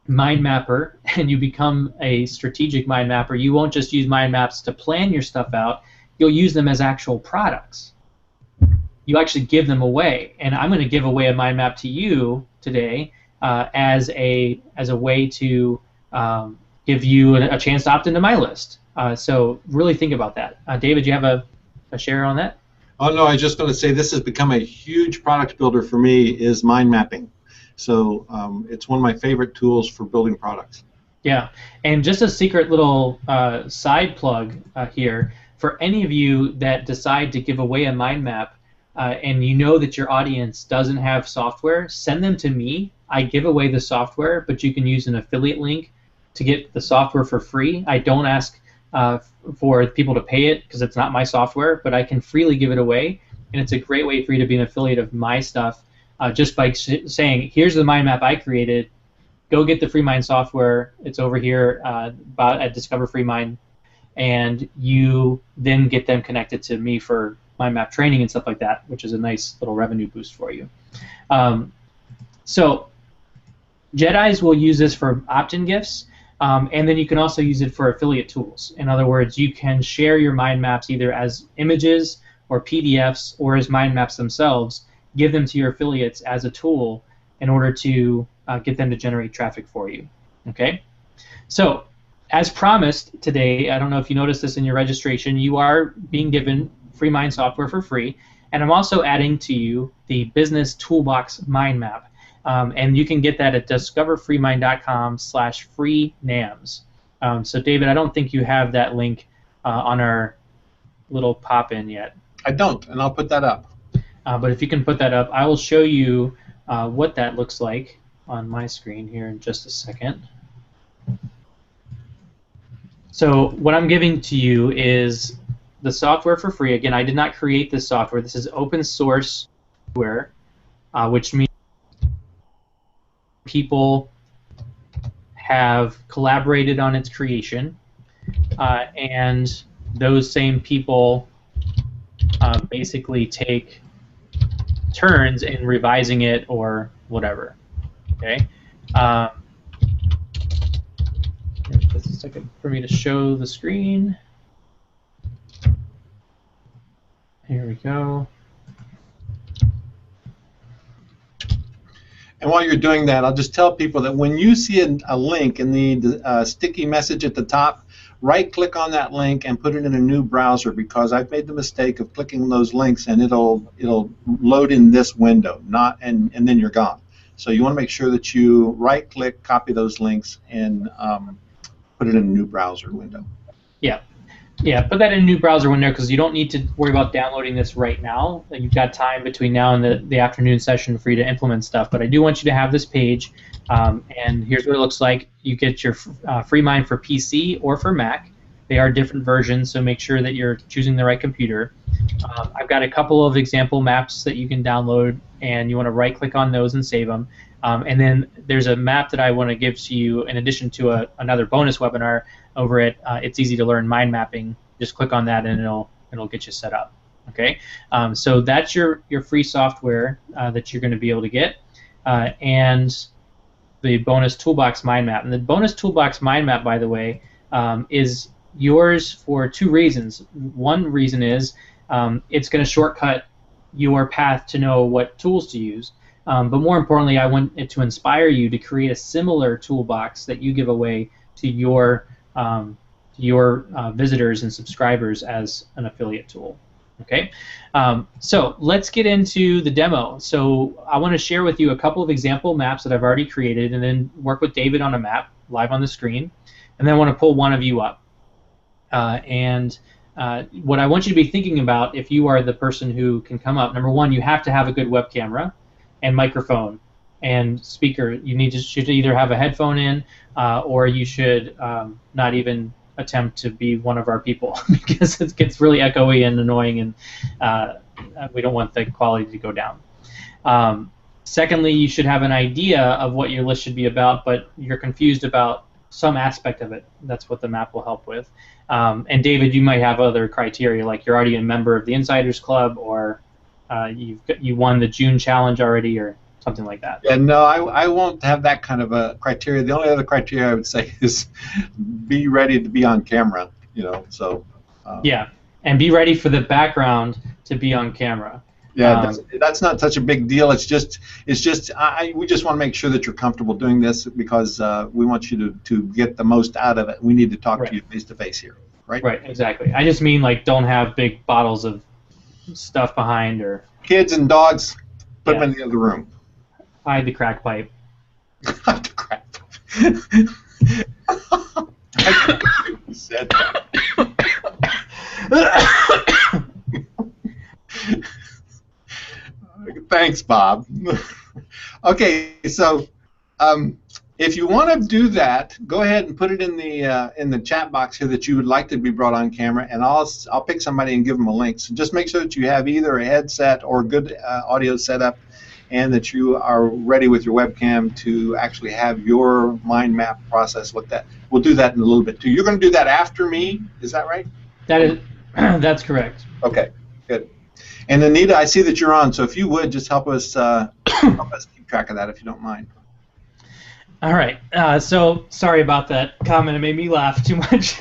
mind mapper and you become a strategic mind mapper, you won't just use mind maps to plan your stuff out. You'll use them as actual products. You actually give them away, and I'm going to give away a mind map to you today as a way to give you a chance to opt into my list. So really think about that. David, do you have a share on that? Oh no, I was just going to say this has become a huge product builder for me, is mind mapping. So it's one of my favorite tools for building products. Yeah, and just a secret little side plug here, for any of you that decide to give away a mind map, and you know that your audience doesn't have software, send them to me. I give away the software, but you can use an affiliate link to get the software for free. I don't ask for people to pay it because it's not my software, but I can freely give it away, and it's a great way for you to be an affiliate of my stuff just by saying, here's the mind map I created. Go get the FreeMind software. It's over here at Discover FreeMind, and you then get them connected to me for mind map training and stuff like that, which is a nice little revenue boost for you. So Jedis will use this for opt-in gifts, and then you can also use it for affiliate tools. In other words, you can share your mind maps either as images or PDFs or as mind maps themselves, give them to your affiliates as a tool in order to get them to generate traffic for you. Okay? So as promised today, I don't know if you noticed this in your registration, you are being given FreeMind software for free, and I'm also adding to you the Business Toolbox Mind Map, and you can get that at discoverfreemind.com/freenams. So David, I don't think you have that link on our little pop-in yet. I don't, and I'll put that up. But if you can put that up, I will show you what that looks like on my screen here in just a second. So what I'm giving to you is the software for free. Again, I did not create this software. This is open source software, which means people have collaborated on its creation, and those same people basically take turns in revising it or whatever. Okay. Just a second for me to show the screen. Here we go. And while you're doing that, I'll just tell people that when you see a link in the sticky message at the top, right-click on that link and put it in a new browser, because I've made the mistake of clicking those links and it'll load in this window, and then you're gone. So you want to make sure that you right-click, copy those links, and put it in a new browser window. Yeah. Yeah, put that in a new browser window because you don't need to worry about downloading this right now. You've got time between now and the afternoon session for you to implement stuff. But I do want you to have this page, and here's what it looks like. You get your FreeMind for PC or for Mac. They are different versions, so make sure that you're choosing the right computer. I've got a couple of example maps that you can download, and you want to right-click on those and save them. And then there's a map that I want to give to you in addition to another bonus webinar over at It's Easy to Learn Mind Mapping. Just click on that and it'll get you set up. Okay, so that's your free software that you're going to be able to get, and the bonus toolbox mind map. And the bonus toolbox mind map, by the way, is yours for two reasons. One reason is it's going to shortcut your path to know what tools to use. But more importantly, I want it to inspire you to create a similar toolbox that you give away to your visitors and subscribers as an affiliate tool. Okay, so let's get into the demo. So I want to share with you a couple of example maps that I've already created, and then work with David on a map live on the screen, and then I want to pull one of you up. What I want you to be thinking about, if you are the person who can come up, number one, you have to have a good web camera and microphone and speaker. You should either have a headphone in, or you should not even attempt to be one of our people because it gets really echoey and annoying, and we don't want the quality to go down. Secondly, you should have an idea of what your list should be about, but you're confused about some aspect of it. That's what the map will help with. And David, you might have other criteria, like you're already a member of the Insiders Club, or you won the June challenge already, or something like that. Yeah, no, I won't have that kind of a criteria. The only other criteria I would say is be ready to be on camera. So. Yeah, and be ready for the background to be on camera. Yeah, that's not such a big deal. We just want to make sure that you're comfortable doing this, because we want you to get the most out of it. We need to talk to you face to face here, right? Right, exactly. I just mean, like, don't have big bottles of stuff behind, or kids and dogs. Put them in the other room. Hide the crack pipe. Hide the crack pipe. I can't believe you said that. Thanks, Bob. Okay, so if you want to do that, go ahead and put it in the chat box here that you would like to be brought on camera, and I'll pick somebody and give them a link. So just make sure that you have either a headset or good audio setup, and that you are ready with your webcam to actually have your mind map process. We'll do that in a little bit too. You're going to do that after me, is that right? That's correct. Okay, good. And Anita, I see that you're on, so if you would just help us keep track of that, if you don't mind. All right. So sorry about that comment. It made me laugh too much.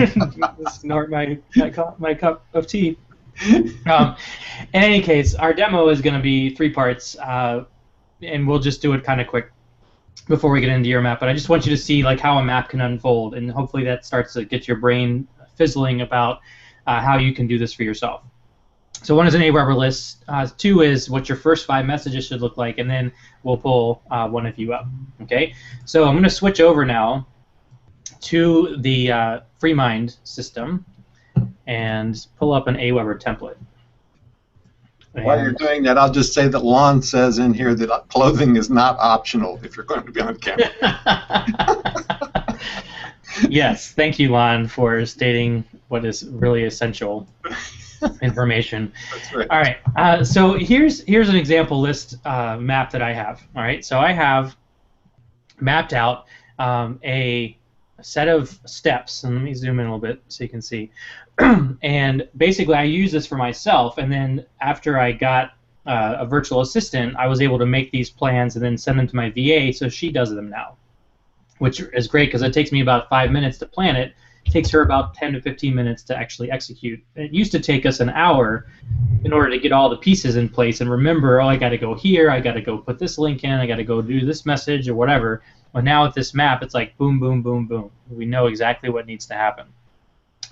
Snort my cup of tea. In any case, our demo is going to be 3 parts, and we'll just do it kind of quick before we get into your map. But I just want you to see, like, how a map can unfold, and hopefully that starts to get your brain fizzling about how you can do this for yourself. So 1 is an Aweber list. 2 is what your first 5 messages should look like, and then we'll pull one of you up. Okay. So I'm going to switch over now to the FreeMind system and pull up an Aweber template. While you're doing that, I'll just say that Lon says in here that clothing is not optional if you're going to be on camera. Yes, thank you, Lon, for stating what is really essential information. That's right. All right, so here's an example list map that I have. All right, so I have mapped out a set of steps, and let me zoom in a little bit so you can see. And basically, I use this for myself, and then after I got a virtual assistant, I was able to make these plans and then send them to my VA, so she does them now, which is great because it takes me about 5 minutes to plan it. It takes her about 10 to 15 minutes to actually execute. It used to take us an hour in order to get all the pieces in place and remember, oh, I got to go here, I got to go put this link in, I got to go do this message or whatever. But now with this map, it's like boom, boom, boom, boom. We know exactly what needs to happen.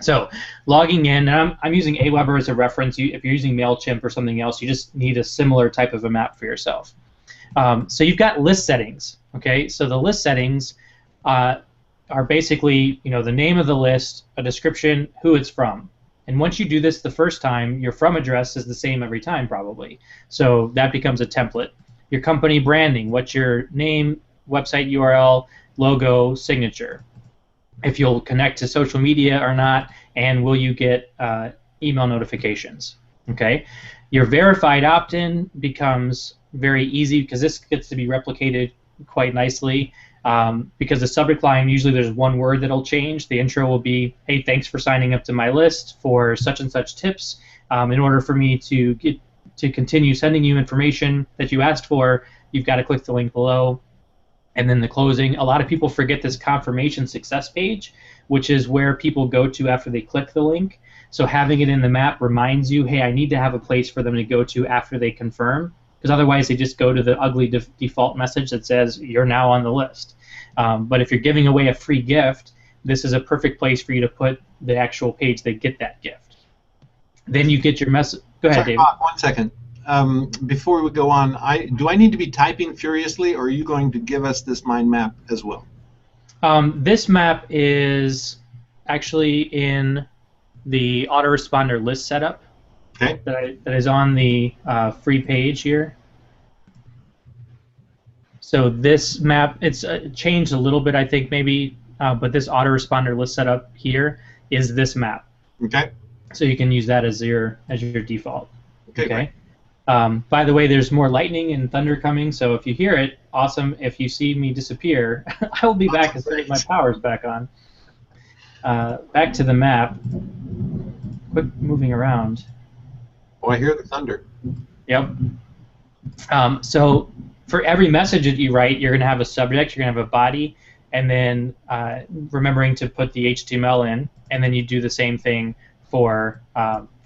So logging in, and I'm using Aweber as a reference. If you're using MailChimp or something else, you just need a similar type of a map for yourself. So you've got list settings. Okay, so the list settings are basically, the name of the list, a description, who it's from. And once you do this the first time, your from address is the same every time probably. So that becomes a template. Your company branding, what's your name, website URL, logo, signature. If you'll connect to social media or not, and will you get email notifications. Okay, your verified opt-in becomes very easy because this gets to be replicated quite nicely. Because the subject line, usually there's one word that'll change. The intro will be, hey, thanks for signing up to my list for such and such tips. In order for me to continue sending you information that you asked for, you've got to click the link below. And then the closing. A lot of people forget this confirmation success page, which is where people go to after they click the link. So having it in the map reminds you, hey, I need to have a place for them to go to after they confirm, because otherwise they just go to the ugly default message that says you're now on the list. But if you're giving away a free gift, this is a perfect place for you to put the actual page they get that gift. Then you get your message. Go ahead, David. Bob, 1 second. Before we go on, do I need to be typing furiously, or are you going to give us this mind map as well? This map is actually in the autoresponder list setup. Okay. That is on the free page here. So this map, it's changed a little bit, I think, maybe, but this autoresponder list setup here is this map. Okay. So you can use that as your default. Okay. By the way, there's more lightning and thunder coming, so if you hear it, awesome. If you see me disappear, I will be back as soon as my power's back on. Back to the map. Quit moving around. Oh, I hear the thunder. Yep. So for every message that you write, you're going to have a subject, you're going to have a body, and then remembering to put the HTML in, and then you do the same thing for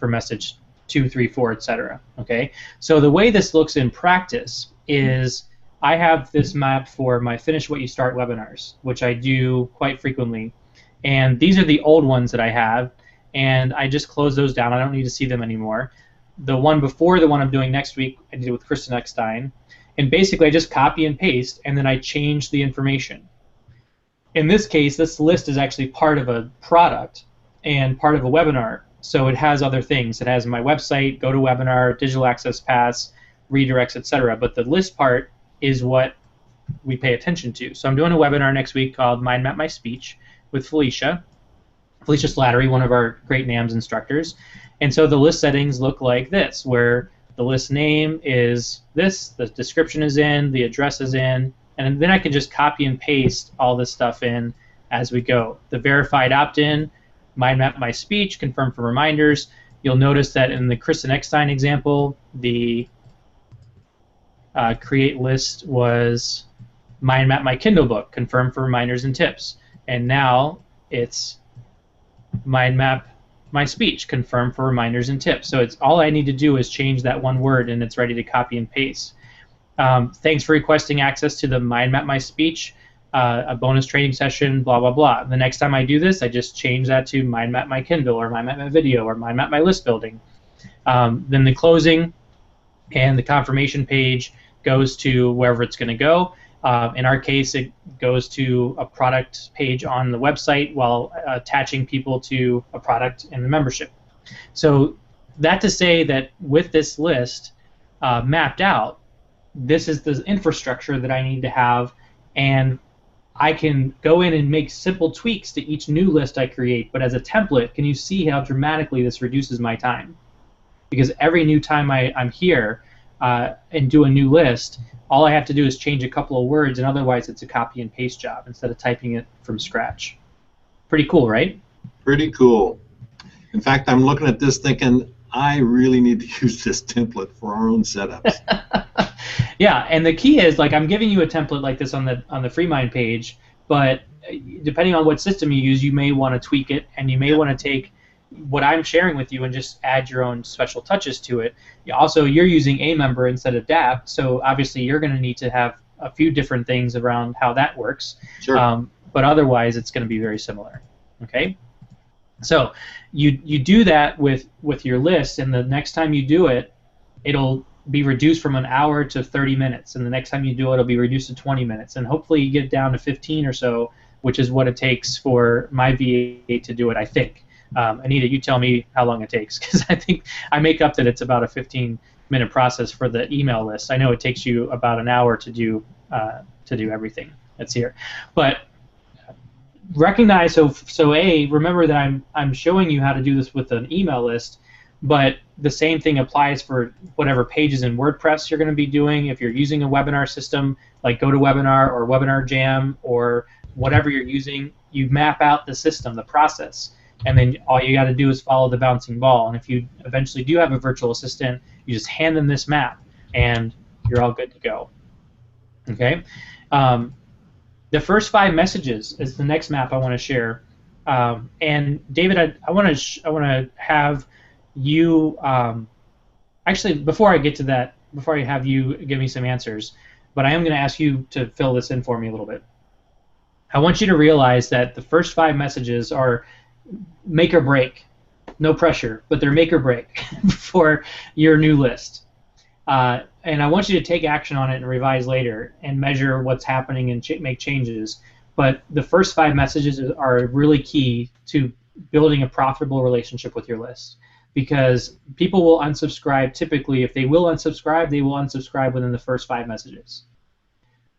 message 2, 3, 4, etc. Okay. So the way this looks in practice is I have this map for my Finish What You Start webinars, which I do quite frequently, and these are the old ones that I have, and I just close those down. I don't need to see them anymore. The one before the one I'm doing next week, I did it with Kristen Eckstein, and basically I just copy and paste, and then I change the information. In this case, this list is actually part of a product and part of a webinar, so it has other things. It has my website, GoToWebinar, Digital Access Pass, redirects, etc. But the list part is what we pay attention to. So I'm doing a webinar next week called Mind Map My Speech with Felicia Slattery, one of our great NAMS instructors. And so the list settings look like this, where the list name is this, the description is in, the address is in, and then I can just copy and paste all this stuff in as we go. The verified opt-in, Mind Map My Speech, confirm for reminders. You'll notice that in the Kristen Eckstein example, the create list was Mind Map My Kindle book, confirm for reminders and tips. And now it's Mind Map My Speech, confirm for reminders and tips. So it's all I need to do is change that one word, and it's ready to copy and paste. Thanks for requesting access to the Mind Map My Speech, a bonus training session, blah, blah, blah. The next time I do this, I just change that to Mind Map My Kindle, or Mind Map My Video, or Mind Map My List Building. Then the closing and the confirmation page goes to wherever it's going to go. In our case, it goes to a product page on the website while attaching people to a product in the membership. So that to say that with this list mapped out, this is the infrastructure that I need to have, and I can go in and make simple tweaks to each new list I create. But as a template, can you see how dramatically this reduces my time? Because every new time I'm here and do a new list, all I have to do is change a couple of words, and otherwise it's a copy and paste job instead of typing it from scratch. Pretty cool, right? Pretty cool. In fact, I'm looking at this thinking, I really need to use this template for our own setups. Yeah, and the key is, like, I'm giving you a template like this on the FreeMind page, but depending on what system you use, you may want to tweak it, and you may want to take what I'm sharing with you and just add your own special touches to it. Also, you're using a member instead of DAP, so obviously you're going to need to have a few different things around how that works. Sure. But otherwise, it's going to be very similar. Okay. So you do that with your list, and the next time you do it, it'll be reduced from an hour to 30 minutes, and the next time you do it, it'll be reduced to 20 minutes, and hopefully you get it down to 15 or so, which is what it takes for my VA to do it, I think. Anita, you tell me how long it takes, because I think I make up that it's about a 15-minute process for the email list. I know it takes you about an hour to do everything that's here, but recognize remember that I'm showing you how to do this with an email list, but the same thing applies for whatever pages in WordPress you're going to be doing. If you're using a webinar system like GoToWebinar or Webinar Jam or whatever you're using, you map out the system, the process, and then all you got to do is follow the bouncing ball. And if you eventually do have a virtual assistant, you just hand them this map, and you're all good to go. Okay. The first 5 messages is the next map I want to share. And David, I want to have you actually, before I get to that, before I have you give me some answers, but I am going to ask you to fill this in for me a little bit. I want you to realize that the first 5 messages are make or break. No pressure, but they're make or break for your new list. And I want you to take action on it and revise later and measure what's happening and make changes. But the first 5 messages are really key to building a profitable relationship with your list, because people will unsubscribe typically. If they will unsubscribe, they will unsubscribe within the first 5 messages.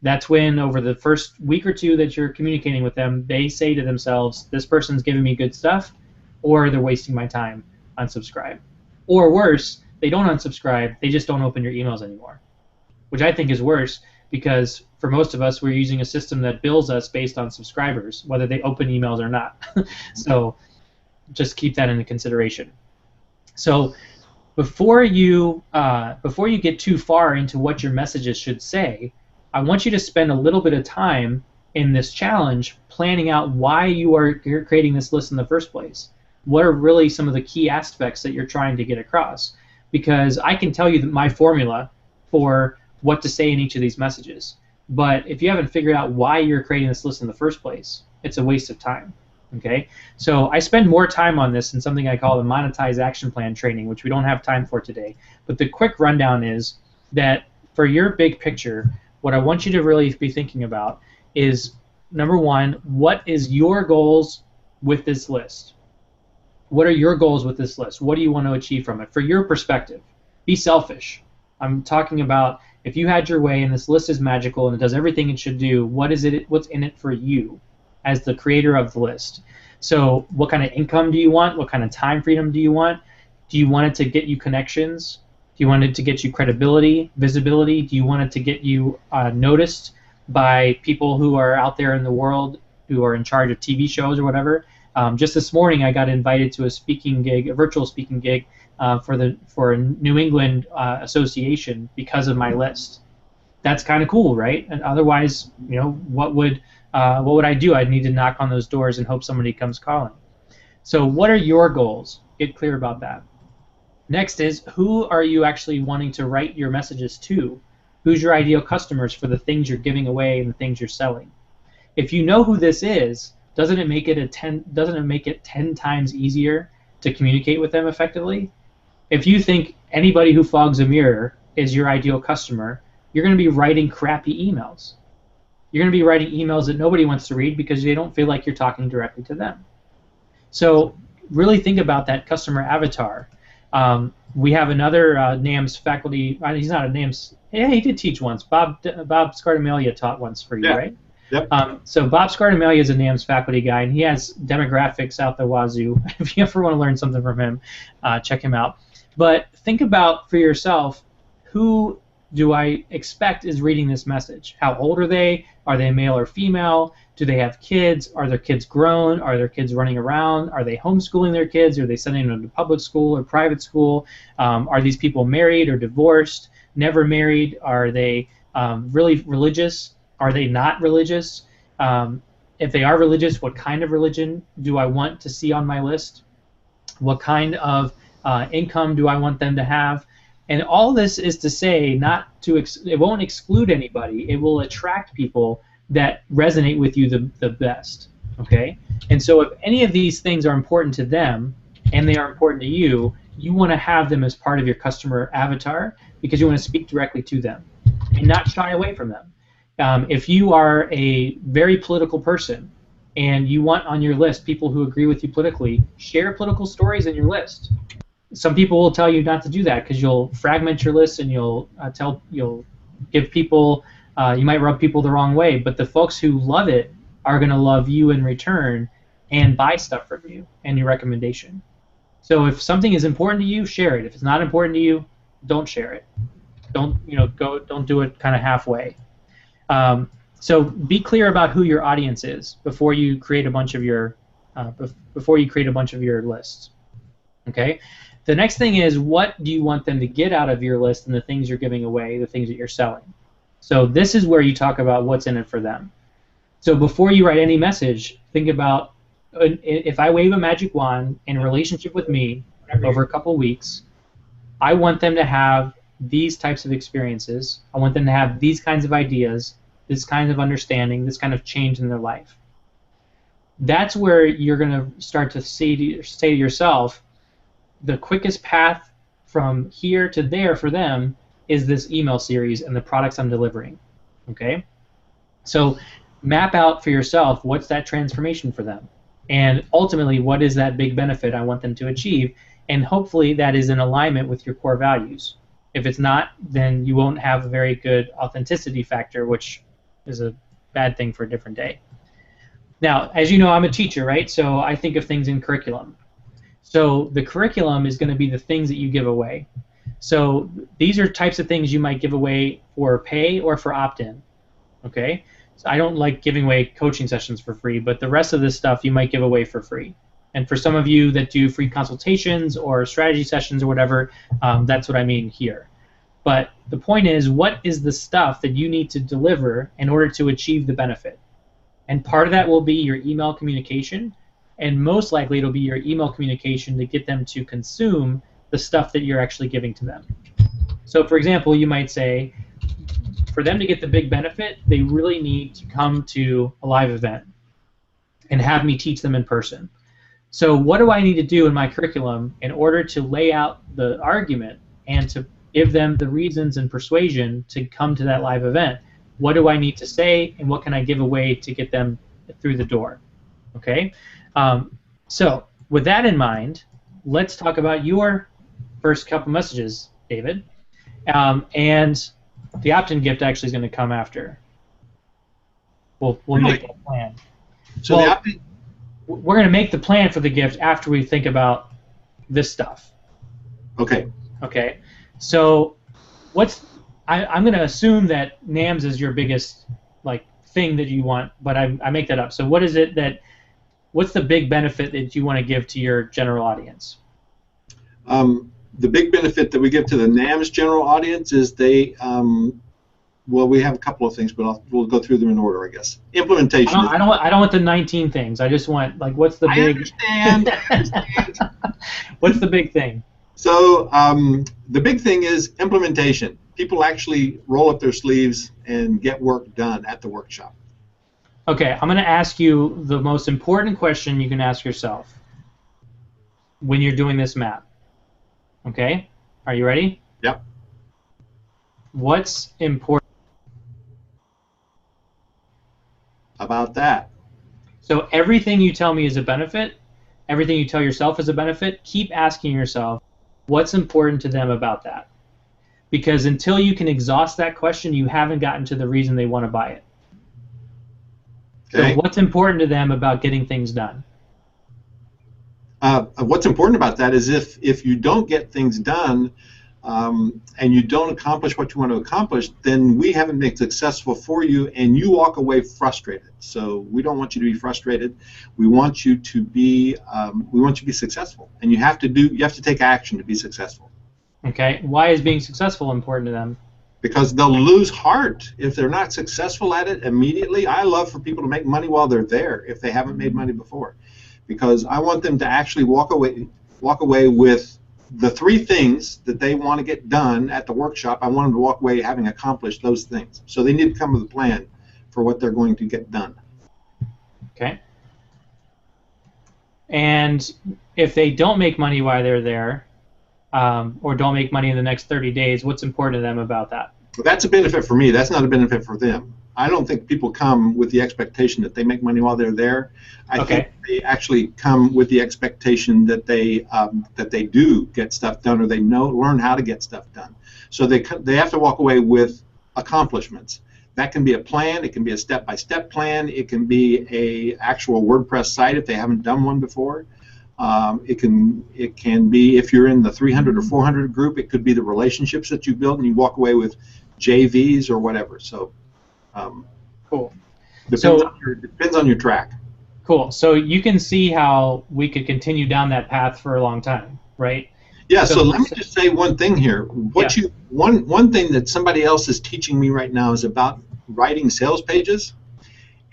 That's when, over the first week or 2 that you're communicating with them, they say to themselves, this person's giving me good stuff, or they're wasting my time, unsubscribe. Or worse, they don't unsubscribe, they just don't open your emails anymore, which I think is worse, because for most of us, we're using a system that bills us based on subscribers, whether they open emails or not. So just keep that into consideration. So before you get too far into what your messages should say, I want you to spend a little bit of time in this challenge planning out why you're creating this list in the first place. What are really some of the key aspects that you're trying to get across? Because I can tell you my formula for what to say in each of these messages, but if you haven't figured out why you're creating this list in the first place, it's a waste of time. Okay, so I spend more time on this in something I call the Monetize Action Plan training, which we don't have time for today. But the quick rundown is that for your big picture, what I want you to really be thinking about is, number 1, what is your goals with this list? What are your goals with this list? What do you want to achieve from it? For your perspective, be selfish. I'm talking about if you had your way and this list is magical and it does everything it should do, what's in it for you as the creator of the list? So what kind of income do you want? What kind of time freedom do you want? Do you want it to get you connections? Do you want it to get you credibility, visibility? Do you want it to get you noticed by people who are out there in the world who are in charge of TV shows or whatever? Just this morning, I got invited to a speaking gig, a virtual speaking gig, for a New England association because of my list. That's kind of cool, right? And otherwise, what would I do? I'd need to knock on those doors and hope somebody comes calling. So, what are your goals? Get clear about that. Next is, who are you actually wanting to write your messages to? Who's your ideal customers for the things you're giving away and the things you're selling? If you know who this is, doesn't it make it 10 times easier to communicate with them effectively? If you think anybody who fogs a mirror is your ideal customer, you're going to be writing crappy emails. You're going to be writing emails that nobody wants to read because they don't feel like you're talking directly to them. So really think about that customer avatar. We have another NAMS faculty. He's not a NAMS. Yeah, he did teach once. Bob Scardamelia taught once for you, right? Yep. So Bob Scardamelia is a NAMS faculty guy, and he has demographics out the wazoo. If you ever want to learn something from him, check him out. But think about for yourself, who do I expect is reading this message? How old are they? Are they male or female? Do they have kids? Are their kids grown? Are their kids running around? Are they homeschooling their kids? Are they sending them to public school or private school? Are these people married or divorced? Never married? Are they really religious? Are they not religious? If they are religious, what kind of religion do I want to see on my list? What kind of income do I want them to have? And all this is to say, it won't exclude anybody. It will attract people that resonate with you the best. Okay? And so if any of these things are important to them and they are important to you, you want to have them as part of your customer avatar because you want to speak directly to them and not shy away from them. If you are a very political person and you want on your list people who agree with you politically, share political stories in your list. Some people will tell you not to do that because you'll fragment your list and you'll give people, you might rub people the wrong way. But the folks who love it are going to love you in return and buy stuff from you and your recommendation. So if something is important to you, share it. If it's not important to you, don't share it. Don't do it kind of halfway. So be clear about who your audience is before you create a bunch of your lists. Okay. The next thing is, what do you want them to get out of your list and the things you're giving away, the things that you're selling? So this is where you talk about what's in it for them. So before you write any message, think about, if I wave a magic wand in a relationship with me over a couple weeks, I want them to have these types of experiences. I want them to have these kinds of ideas, this kind of understanding, this kind of change in their life. That's where you're going to start to say to yourself, the quickest path from here to there for them is this email series and the products I'm delivering. Okay? So map out for yourself what's that transformation for them. And ultimately, what is that big benefit I want them to achieve? And hopefully that is in alignment with your core values. If it's not, then you won't have a very good authenticity factor, which is a bad thing for a different day. Now, as you know, I'm a teacher, right? So I think of things in curriculum. So the curriculum is going to be the things that you give away. So these are types of things you might give away for pay or for opt-in. Okay? So I don't like giving away coaching sessions for free, but the rest of this stuff you might give away for free. And for some of you that do free consultations or strategy sessions or whatever, that's what I mean here. But the point is, what is the stuff that you need to deliver in order to achieve the benefit? And part of that will be your email communication, and most likely it'll be your email communication to get them to consume the stuff that you're actually giving to them. So for example, you might say, for them to get the big benefit, they really need to come to a live event and have me teach them in person. So what do I need to do in my curriculum in order to lay out the argument and to give them the reasons and persuasion to come to that live event? What do I need to say, and what can I give away to get them through the door? Okay? So with that in mind, let's talk about your first couple messages, David. And the opt-in gift actually is going to come after. We'll make that plan. So well, the opt-in, we're going to make the plan for the gift after we think about this stuff. Okay. Okay. So I'm going to assume that NAMS is your biggest thing that you want, but I make that up. So what's the big benefit that you want to give to your general audience? The big benefit that we give to the NAMS general audience is well, we have a couple of things, but we'll go through them in order, I guess. Implementation. I don't want the 19 things. I just want what's the big? I understand. What's the big thing? So the big thing is implementation. People actually roll up their sleeves and get work done at the workshop. Okay, I'm going to ask you the most important question you can ask yourself when you're doing this map. Okay? Are you ready? Yep. What's important about that? So everything you tell me is a benefit, everything you tell yourself is a benefit, keep asking yourself what's important to them about that. Because until you can exhaust that question, you haven't gotten to the reason they want to buy it. Okay. So what's important to them about getting things done? What's important about that is if you don't get things done and you don't accomplish what you want to accomplish, then we haven't been successful for you, and you walk away frustrated. So we don't want you to be frustrated. We want you to be successful, and you have to take action to be successful. Okay. Why is being successful important to them? Because they'll lose heart if they're not successful at it immediately. I love for people to make money while they're there if they haven't made money before, because I want them to actually walk away with the 3 things that they want to get done at the workshop. I want them to walk away having accomplished those things. So they need to come with a plan for what they're going to get done. Okay. And if they don't make money while they're there, or don't make money in the next 30 days, what's important to them about that? Well, that's a benefit for me. That's not a benefit for them. I don't think people come with the expectation that they make money while they're there. I think they actually come with the expectation that they do get stuff done, or they learn how to get stuff done. So they have to walk away with accomplishments. That can be a plan. It can be a step-by-step plan. It can be a actual WordPress site if they haven't done one before. It can be, if you're in the 300 or 400 group, it could be the relationships that you build and you walk away with JVs or whatever. So cool. Depends on your track. Cool. So you can see how we could continue down that path for a long time, right? Yeah. So let me just say one thing here. One thing that somebody else is teaching me right now is about writing sales pages.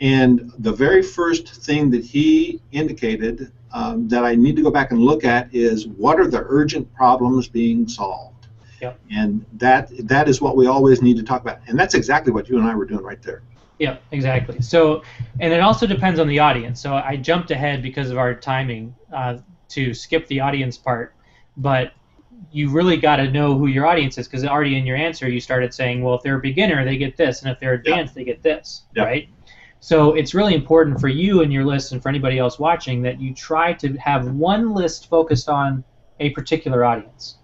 And the very first thing that he indicated that I need to go back and look at is what are the urgent problems being solved. Yep. And that is what we always need to talk about. And that's exactly what you and I were doing right there. Yeah, exactly. So, and it also depends on the audience. So I jumped ahead because of our timing to skip the audience part, but you really got to know who your audience is, because already in your answer you started saying, well, if they're a beginner, they get this, and if they're advanced, they get this, right? So it's really important for you and your list, and for anybody else watching, that you try to have one list focused on a particular audience.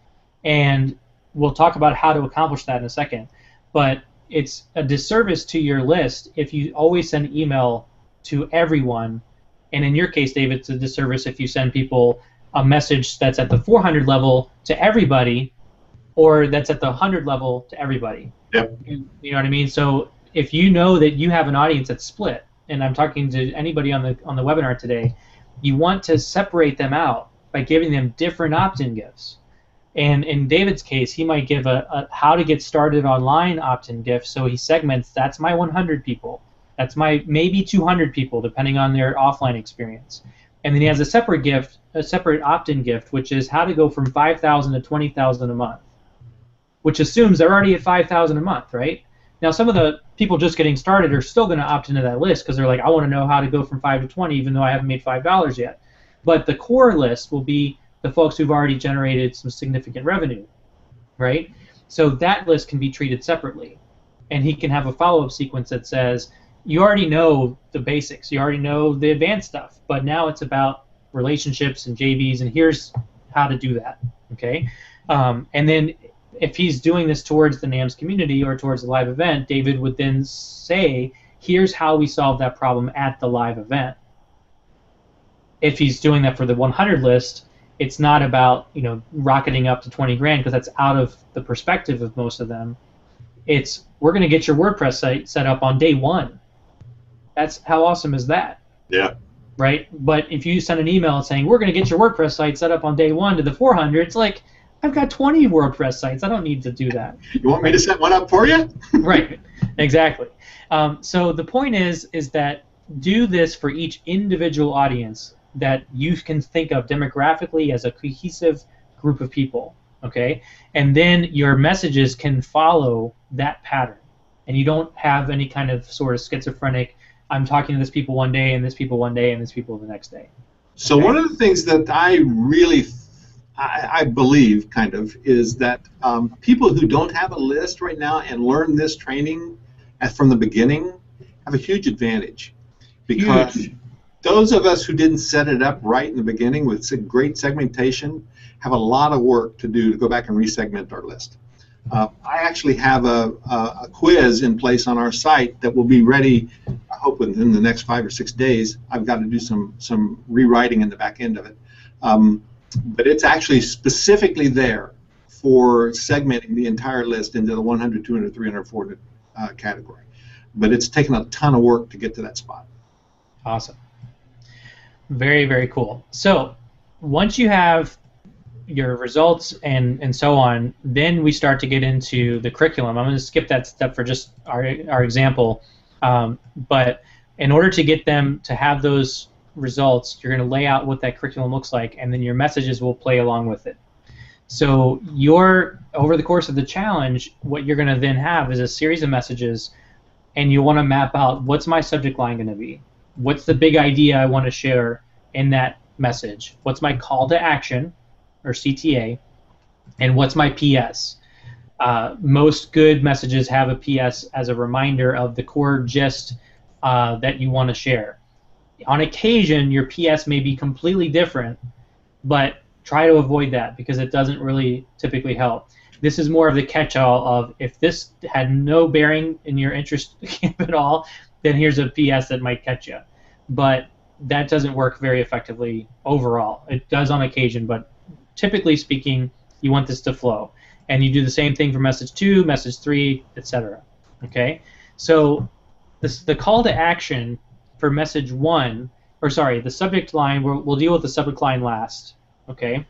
And we'll talk about how to accomplish that in a second. But it's a disservice to your list if you always send email to everyone. And in your case, David, it's a disservice if you send people a message that's at the 400 level to everybody, or that's at the 100 level to everybody. Yep. You know what I mean? So if you know that you have an audience that's split, and I'm talking to anybody on the webinar today, you want to separate them out by giving them different opt-in gifts. And in David's case, he might give a how to get started online opt-in gift, so he segments, that's my 100 people, that's my maybe 200 people, depending on their offline experience. And then he has a separate gift, a separate opt-in gift, which is how to go from 5,000 to 20,000 a month, which assumes they're already at 5,000 a month, right? Now, some of the people just getting started are still going to opt into that list because they're like, I want to know how to go from 5 to 20, even though I haven't made $5 yet. But the core list will be the folks who've already generated some significant revenue, right? So that list can be treated separately. And he can have a follow-up sequence that says, you already know the basics, you already know the advanced stuff, but now it's about relationships and JVs, and here's how to do that, okay? And then if he's doing this towards the NAMS community or towards the live event, David would then say, here's how we solve that problem at the live event. If he's doing that for the 100 list, it's not about, you know, rocketing up to 20 grand, because that's out of the perspective of most of them. It's, we're going to get your WordPress site set up on day one. That's, how awesome is that? Yeah. Right? But if you send an email saying, we're going to get your WordPress site set up on day one to the 400, it's like, I've got 20 WordPress sites. I don't need to do that. You want me to set one up for you? Right. Exactly. So the point is that do this for each individual audience that you can think of demographically as a cohesive group of people, okay? And then your messages can follow that pattern. And you don't have any kind of sort of schizophrenic, I'm talking to this people one day, and this people one day, and this people the next day. Okay? So one of the things that I really I believe, kind of, is that people who don't have a list right now and learn this training from the beginning have a huge advantage. Because those of us who didn't set it up right in the beginning with great segmentation have a lot of work to do to go back and resegment our list. I actually have a quiz in place on our site that will be ready, I hope, within the next 5 or 6 days. I've got to do some rewriting in the back end of it. But it's actually specifically there for segmenting the entire list into the 100, 200, 300, 400 category. But it's taken a ton of work to get to that spot. Awesome. Very, very cool. So once you have your results and so on, then we start to get into the curriculum. I'm going to skip that step for just our example. But in order to get them to have those results, you're going to lay out what that curriculum looks like, and then your messages will play along with it. So over the course of the challenge, what you're going to then have is a series of messages, and you want to map out, what's my subject line going to be? What's the big idea I want to share in that message? What's my call to action, or CTA? And what's my PS? Most good messages have a PS as a reminder of the core gist that you want to share. On occasion, your PS may be completely different, but try to avoid that because it doesn't really typically help. This is more of the catch-all of, if this had no bearing in your interest at all, then here's a PS that might catch you. But that doesn't work very effectively overall. It does on occasion, but typically speaking, you want this to flow. And you do the same thing for message 2, message 3, etc. Okay? So the call to action for message 1, or sorry, the subject line, we'll deal with the subject line last, okay?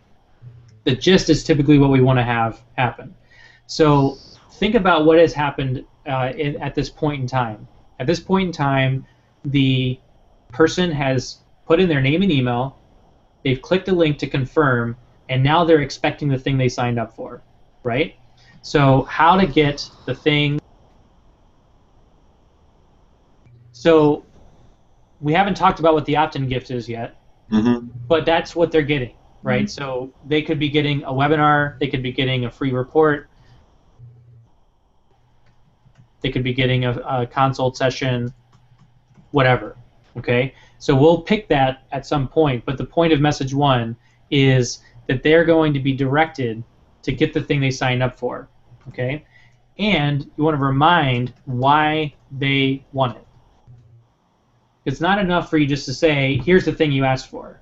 The gist is typically what we want to have happen. So think about what has happened at this point in time. At this point in time, the person has put in their name and email, they've clicked a link to confirm, and now they're expecting the thing they signed up for, right? So how to get the thing. So we haven't talked about what the opt-in gift is yet, but that's what they're getting, right? So they could be getting a webinar, they could be getting a free report, they could be getting a consult session, whatever, okay? So we'll pick that at some point, but the point of message 1 is that they're going to be directed to get the thing they signed up for, okay? And you want to remind why they want it. It's not enough for you just to say, here's the thing you asked for.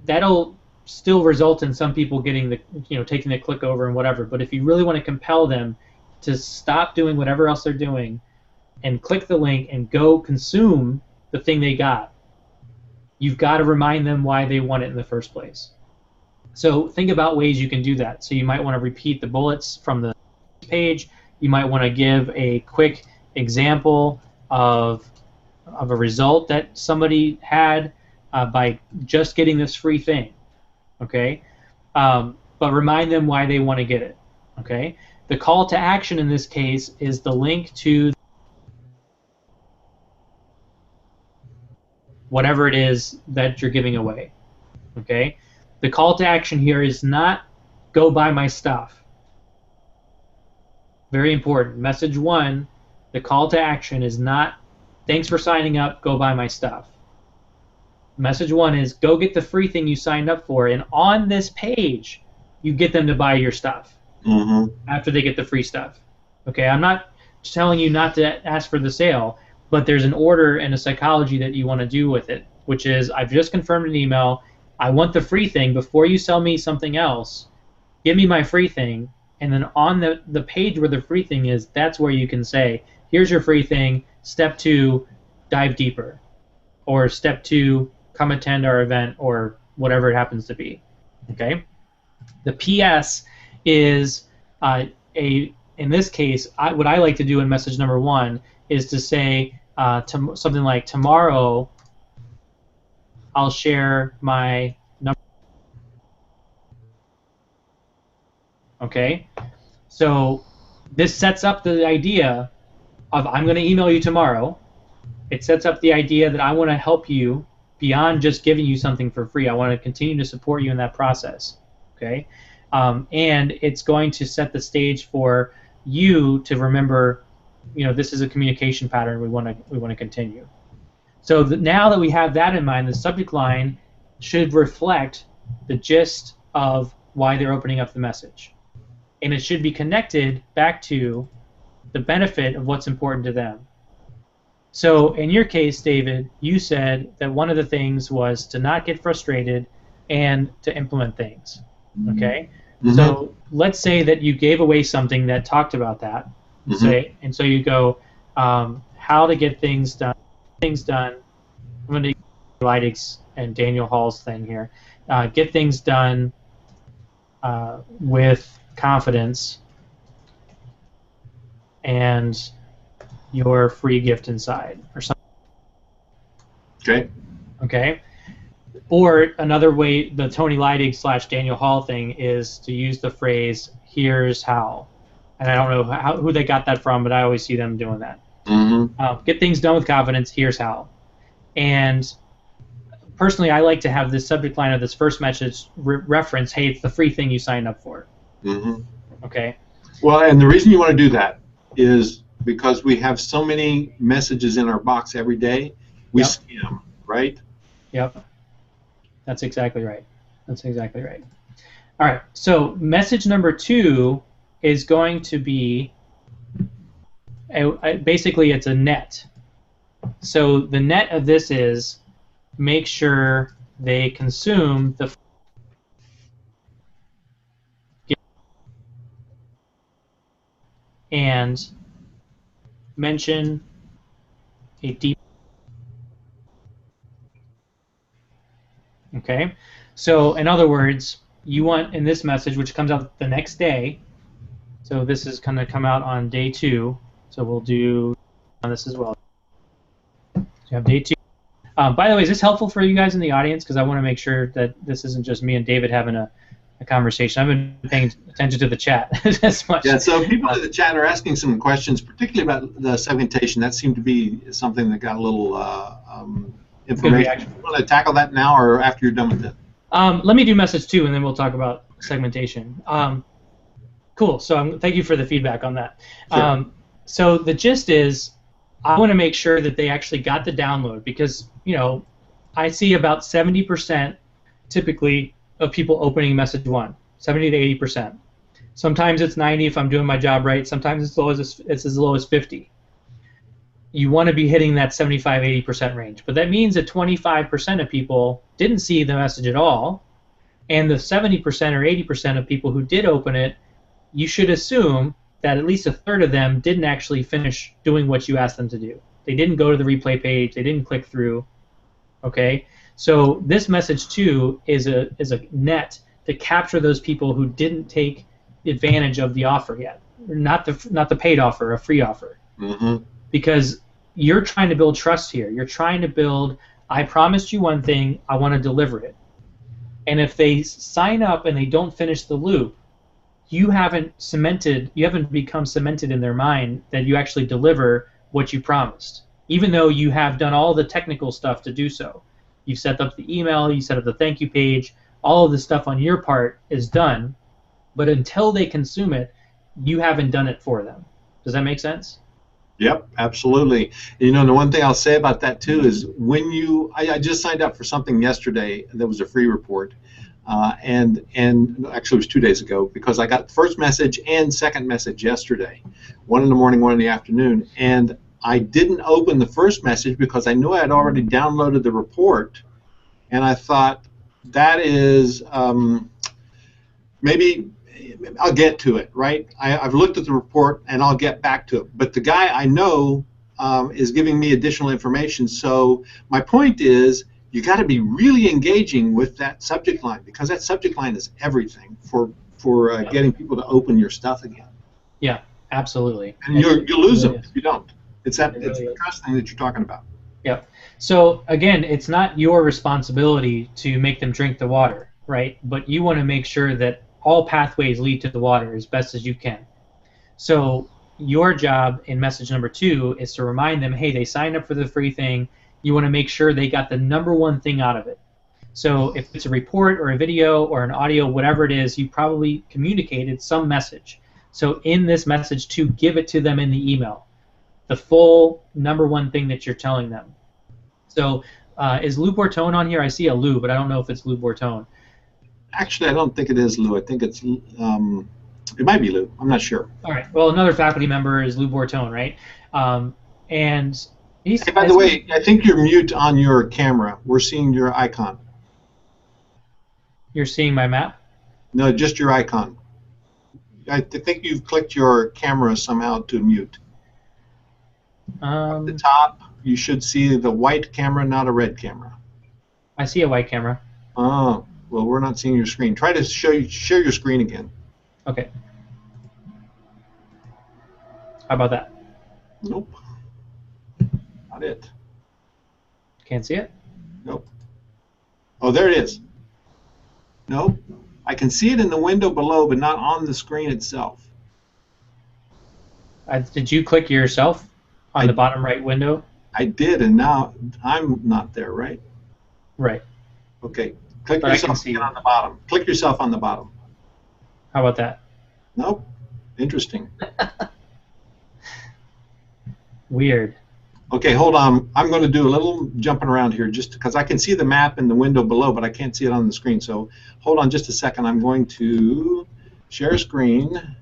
That'll still result in some people getting the, taking the click over and whatever, but if you really want to compel them to stop doing whatever else they're doing and click the link and go consume the thing they got, you've got to remind them why they want it in the first place. So think about ways you can do that. So you might want to repeat the bullets from the page. You might want to give a quick example of a result that somebody had by just getting this free thing, okay? But remind them why they want to get it, okay? The call to action in this case is the link to whatever it is that you're giving away, okay? The call to action here is not go buy my stuff. Very important. Message 1, the call to action is not thanks for signing up, go buy my stuff. Message 1 is go get the free thing you signed up for, and on this page, you get them to buy your stuff after they get the free stuff. Okay, I'm not telling you not to ask for the sale, but there's an order and a psychology that you want to do with it, which is I've just confirmed an email, I want the free thing. Before you sell me something else, give me my free thing, and then on the page where the free thing is, that's where you can say, here's your free thing, step 2, dive deeper, or step 2, come attend our event, or whatever it happens to be. Okay. The PS is in this case, what I like to do in message number 1 is to say something like, tomorrow I'll share my number. Okay. So this sets up the idea of I'm going to email you tomorrow. It sets up the idea that I want to help you beyond just giving you something for free. I want to continue to support you in that process. Okay, and it's going to set the stage for you to remember, this is a communication pattern we want to continue. So now that we have that in mind, the subject line should reflect the gist of why they're opening up the message, and it should be connected back to the benefit of what's important to them. So in your case, David, you said that one of the things was to not get frustrated and to implement things. Okay? So let's say that you gave away something that talked about that. And so you go, how to get things done. I'm going to use Leidig's and Daniel Hall's thing here. Get things done with confidence and your free gift inside, or something. Okay. Okay. Or another way, the Tony Leidig / Daniel Hall thing is to use the phrase "here's how," and I don't know who they got that from, but I always see them doing that. Get things done with confidence. Here's how. And personally, I like to have this subject line of this first message reference, "Hey, it's the free thing you signed up for." Okay. Well, and the reason you want to do that is because we have so many messages in our box every day, we skim, right? Yep. That's exactly right. That's exactly right. All right. So message number 2 is going to be basically it's a net. So the net of this is make sure they consume the and mention a deep. Okay, so in other words, you want in this message, which comes out the next day, so this is going to come out on day 2, so we'll do on this as well. you have day 2. By the way, is this helpful for you guys in the audience? Because I want to make sure that this isn't just me and David having a conversation. I've been paying attention to the chat as much. Yeah, so people in the chat are asking some questions, particularly about the segmentation. That seemed to be something that got a little information. You want to tackle that now or after you're done with it? Let me do message 2, and then we'll talk about segmentation. Cool. So thank you for the feedback on that. Sure. So the gist is, I want to make sure that they actually got the download because, I see about 70% typically of people opening message 1, 70 to 80%. Sometimes it's 90 if I'm doing my job right. Sometimes it's as low as 50. You want to be hitting that 75-80% range, but that means that 25% of people didn't see the message at all, and the 70% or 80% of people who did open it, you should assume that at least a third of them didn't actually finish doing what you asked them to do. They didn't go to the replay page. They didn't click through. Okay, so this message 2 is a net to capture those people who didn't take advantage of the offer yet, not the paid offer, a free offer. Mm-hmm. Because you're trying to build trust here. You're trying to build, I promised you one thing, I want to deliver it. And if they sign up and they don't finish the loop, you haven't become cemented in their mind that you actually deliver what you promised, even though you have done all the technical stuff to do so. You've set up the email, you set up the thank you page, all of the stuff on your part is done, but until they consume it, you haven't done it for them. Does that make sense? Yep, absolutely. The one thing I'll say about that too is when I just signed up for something yesterday that was a free report, and actually it was 2 days ago because I got the first message and second message yesterday, one in the morning, one in the afternoon, and I didn't open the first message because I knew I had already downloaded the report, and I thought that is maybe I'll get to it, right? I've looked at the report and I'll get back to it. But the guy I know is giving me additional information. So my point is you got to be really engaging with that subject line because that subject line is everything for getting people to open your stuff again. Yeah, absolutely. And you'll lose them if you don't. It's the trust thing that you're talking about. Yep. So again, it's not your responsibility to make them drink the water, right? But you want to make sure that all pathways lead to the water as best as you can. So your job in message number 2 is to remind them, hey, they signed up for the free thing. You want to make sure they got the number 1 thing out of it. So if it's a report or a video or an audio, whatever it is, you probably communicated some message. So in this message 2, give it to them in the email, the full number 1 thing that you're telling them. So is Lou Bortone on here? I see a Lou, but I don't know if it's Lou Bortone. Actually, I don't think it is Lou. I think it's it might be Lou. I'm not sure. All right. Well, another faculty member is Lou Bortone, right? And he's. Hey, by the way, I think you're mute on your camera. We're seeing your icon. You're seeing my map? No, just your icon. I think you've clicked your camera somehow to mute. At the top, you should see the white camera, not a red camera. I see a white camera. Oh. Well, we're not seeing your screen. Try to share your screen again. Okay. How about that? Nope. Not it. Can't see it? Nope. Oh, there it is. Nope. I can see it in the window below, but not on the screen itself. Did you click yourself on the bottom right window? I did, and now I'm not there, right? Right. Okay. Click yourself again on the bottom. Click yourself on the bottom. How about that? Nope. Interesting. Weird. Okay, hold on. I'm going to do a little jumping around here just because I can see the map in the window below, but I can't see it on the screen. So hold on just a second. I'm going to share screen,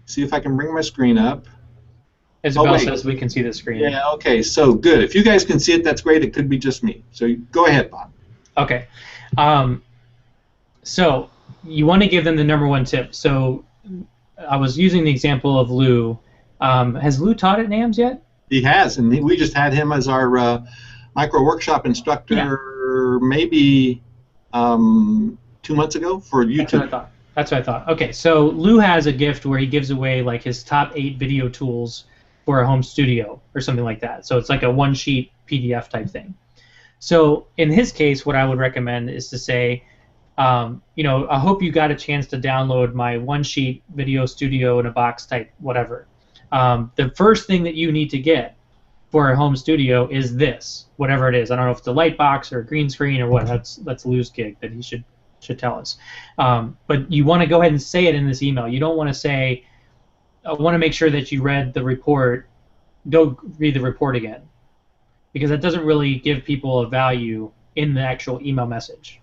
see if I can bring my screen up. Isabel says we can see the screen. Yeah, okay, so good. If you guys can see it, that's great. It could be just me. So go ahead, Bob. Okay. So you want to give them the number 1 tip. So I was using the example of Lou. Has Lou taught at NAMS yet? He has, and we just had him as our micro workshop instructor maybe 2 months ago for YouTube. That's what I thought. Okay, so Lou has a gift where he gives away like his top 8 video tools for a home studio or something like that. So it's like a 1-sheet PDF type thing. So in his case, what I would recommend is to say, you know, I hope you got a chance to download my one-sheet video studio in a box type whatever. The first thing that you need to get for a home studio is this, whatever it is. I don't know if it's a light box or a green screen or what. That's Lou's gig that he should tell us. But you want to go ahead and say it in this email. You don't want to say, I want to make sure that you read the report. Go read the report again, because that doesn't really give people a value in the actual email message.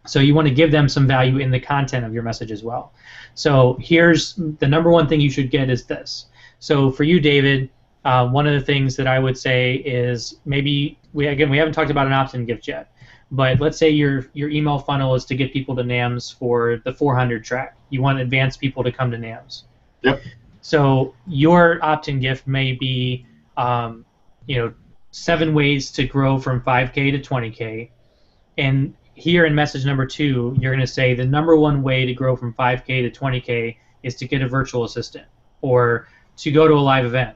So you want to give them some value in the content of your message as well. So here's the number one thing you should get is this. So for you, David, one of the things that I would say is maybe we haven't talked about an opt-in gift yet, but let's say your email funnel is to get people to NAMS for the 400 track. You want advanced people to come to NAMS. Yep. So your opt-in gift may be, you know, 7 ways to grow from 5K to 20K, and here in message number 2, you're going to say the number 1 way to grow from 5K to 20K is to get a virtual assistant, or to go to a live event,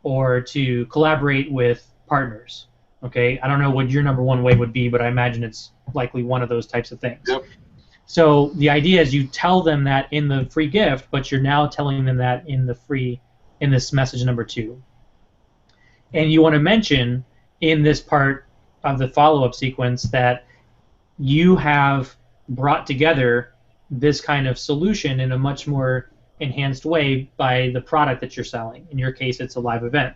or to collaborate with partners. Okay, I don't know what your number 1 way would be, but I imagine it's likely one of those types of things. Yep. So the idea is you tell them that in the free gift, but you're now telling them that in this message number 2. And you want to mention in this part of the follow-up sequence that you have brought together this kind of solution in a much more enhanced way by the product that you're selling. In your case, it's a live event.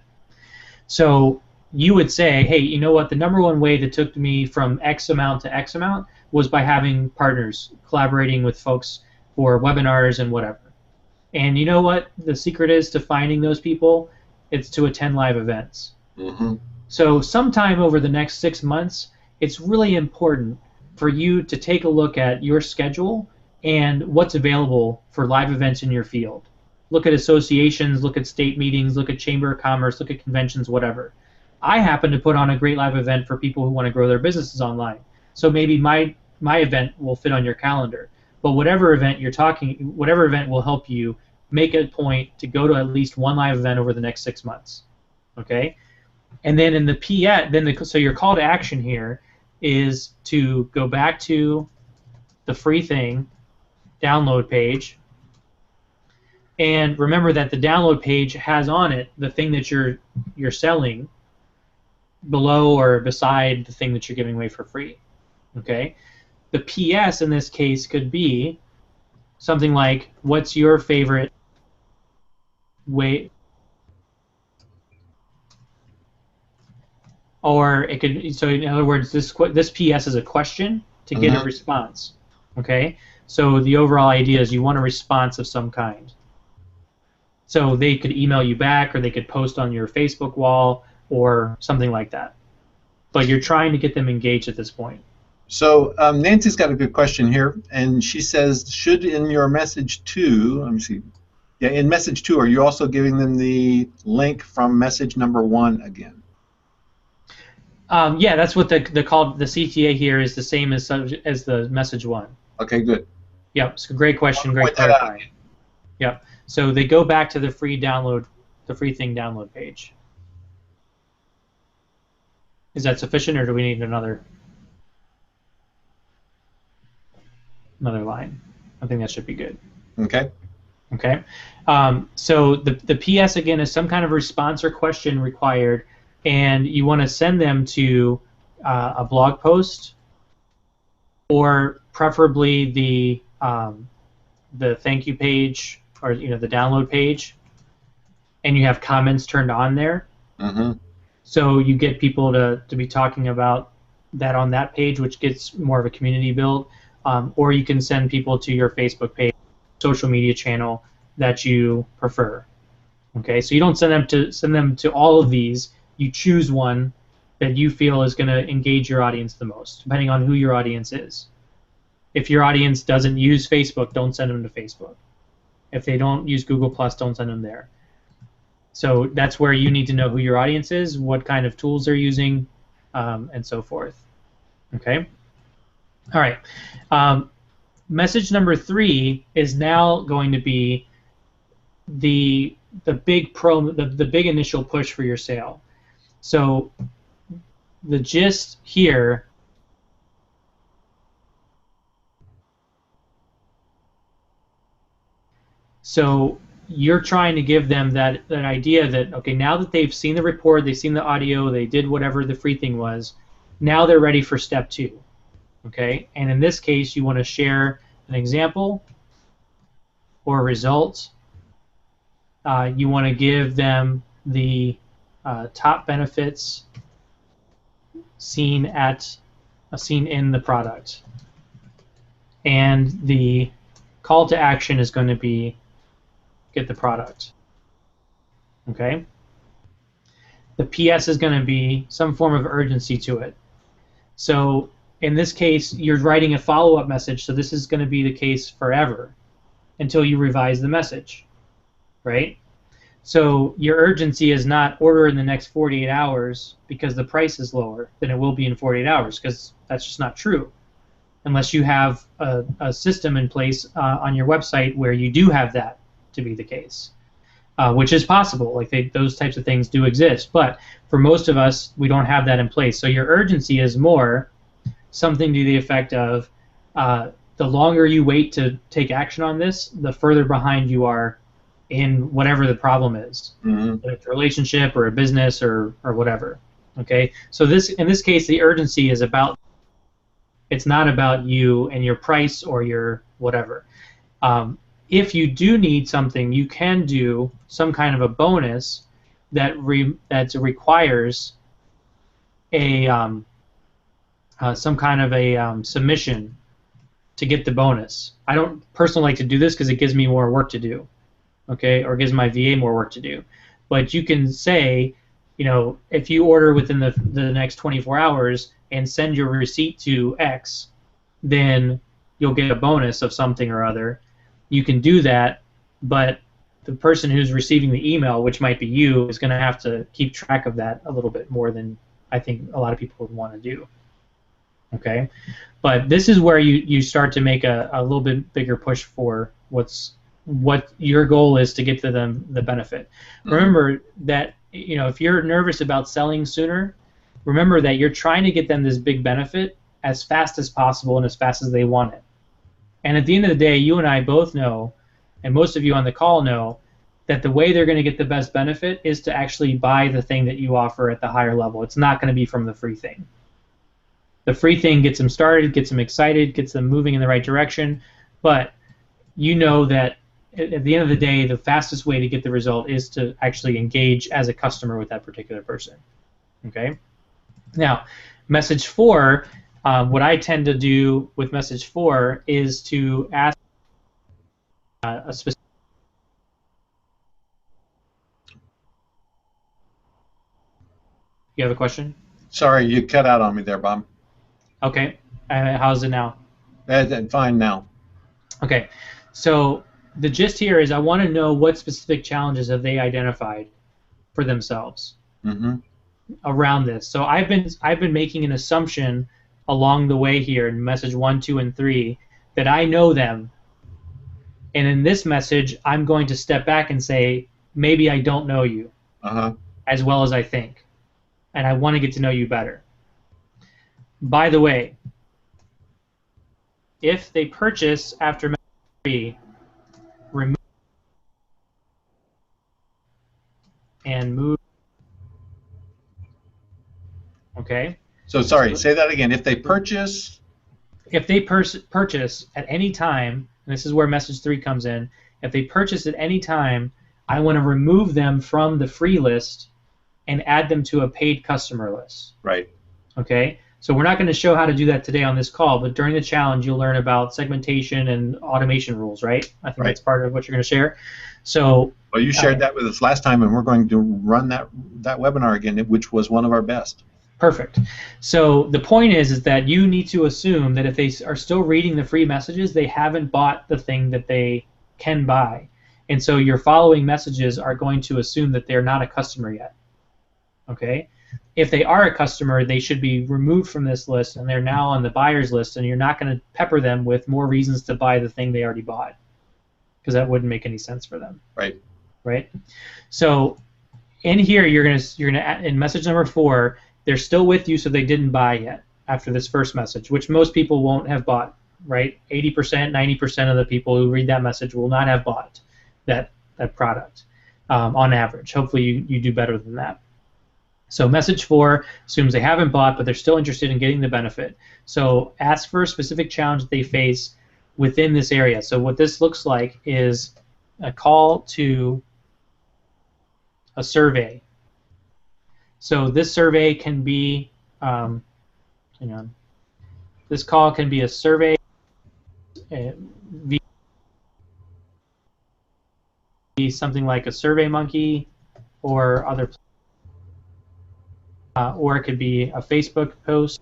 So you would say, hey, you know what, the number 1 way that took me from X amount to X amount was by having partners, collaborating with folks for webinars and whatever. And you know what the secret is to finding those people? It's to attend live events. Mm-hmm. So sometime over the next 6 months, it's really important for you to take a look at your schedule and what's available for live events in your field. Look at associations, look at state meetings, look at Chamber of Commerce, look at conventions, whatever. I happen to put on a great live event for people who want to grow their businesses online. So maybe my event will fit on your calendar. But whatever event whatever event will help you make a point to go to at least 1 live event over the next 6 months. Okay? And then in the PS, so your call to action here is to go back to the free thing, download page, and remember that the download page has on it the thing that you're selling below or beside the thing that you're giving away for free. Okay? The PS in this case could be something like, what's your favorite way? Or it could, so in other words, this PS is a question to get a response. Okay? So the overall idea is you want a response of some kind. So they could email you back, or they could post on your Facebook wall, or something like that. But you're trying to get them engaged at this point. So Nancy's got a good question here, and she says, should in your message 2, let me see, yeah, in message 2, are you also giving them the link from message number 1 again? Yeah, that's what the CTA here is the same as the message 1. Okay, good. Yep, it's a great question, great clarifying. Yep. So they go back to the free thing download page. Is that sufficient, or do we need another line? I think that should be good. Okay. Okay. So the PS again is some kind of response or question required, and you want to send them to a blog post, or preferably the thank you page, or the download page, and you have comments turned on there. Mm-hmm. So you get people to be talking about that on that page, which gets more of a community build. Or you can send people to your Facebook page, social media channel that you prefer. Okay, so you don't send them to all of these. You choose one that you feel is going to engage your audience the most, depending on who your audience is. If your audience doesn't use Facebook, don't send them to Facebook. If they don't use Google+, don't send them there. So that's where you need to know who your audience is, what kind of tools they're using, and so forth. Okay? All right. Message number 3 is now going to be the big initial push for your sale. So the gist here. So you're trying to give them that idea that, okay, now that they've seen the report, they've seen the audio, they did whatever the free thing was, now they're ready for step 2. Okay? And in this case, you want to share an example or result. You want to give them the top benefits seen in the product. And the call to action is going to be get the product. Okay? The PS is going to be some form of urgency to it. So in this case, you're writing a follow-up message, so this is going to be the case forever until you revise the message, right? So your urgency is not order in the next 48 hours because the price is lower than it will be in 48 hours, because that's just not true unless you have a system in place on your website where you do have that to be the case, which is possible. Like those types of things do exist, but for most of us, we don't have that in place. So your urgency is more something to the effect of the longer you wait to take action on this, the further behind you are in whatever the problem is, whether it's a relationship or a business or whatever. Okay, so in this case, the urgency is about. It's not about you and your price or your whatever. If you do need something, you can do some kind of a bonus that requires a some kind of a submission to get the bonus. I don't personally like to do this because it gives me more work to do, okay, or gives my VA more work to do. But you can say, you know, if you order within the next 24 hours and send your receipt to X, then you'll get a bonus of something or other. You can do that, but the person who's receiving the email, which might be you, is going to have to keep track of that a little bit more than I think a lot of people would want to do. Okay, but this is where you start to make a little bit bigger push for what your goal is to get to them the benefit. Remember that, you know, if you're nervous about selling sooner, remember that you're trying to get them this big benefit as fast as possible and as fast as they want it. And at the end of the day, you and I both know, and most of you on the call know, that the way they're going to get the best benefit is to actually buy the thing that you offer at the higher level. It's not going to be from the free thing. The free thing gets them started, gets them excited, gets them moving in the right direction, but you know that at the end of the day, the fastest way to get the result is to actually engage as a customer with that particular person. Okay? Now, message 4, what I tend to do with message 4 is to ask a specific. You have a question? Sorry, you cut out on me there, Bob. Okay. How's it now? Fine now. Okay. So the gist here is I want to know what specific challenges have they identified for themselves around this. So I've been making an assumption along the way here in message 1, 2, and 3 that I know them. And in this message, I'm going to step back and say, maybe I don't know you as well as I think, and I want to get to know you better. By the way, if they purchase after message 3, remove and move. Okay? So sorry, say that again. If they purchase? If they purchase at any time, and this is where message 3 comes in, if they purchase at any time, I want to remove them from the free list and add them to a paid customer list. Right. Okay? So we're not going to show how to do that today on this call, but during the challenge you'll learn about segmentation and automation rules, right? I think that's part of what you're going to share. So well, you shared that with us last time, and we're going to run that webinar again, which was one of our best. Perfect. So the point is that you need to assume that if they are still reading the free messages, they haven't bought the thing that they can buy. And so your following messages are going to assume that they're not a customer yet. Okay? If they are a customer, they should be removed from this list, and they're now on the buyer's list, and you're not going to pepper them with more reasons to buy the thing they already bought, because that wouldn't make any sense for them. Right. Right? So in here, you're gonna in message number 4, they're still with you, so they didn't buy yet after this first message, which most people won't have bought, right? 80%, 90% of the people who read that message will not have bought that product on average. Hopefully you do better than that. So message 4 assumes they haven't bought, but they're still interested in getting the benefit. So ask for a specific challenge that they face within this area. So what this looks like is a call to a survey. So this survey can be, hang on, this call can be a survey via something like a SurveyMonkey or other, or it could be a Facebook post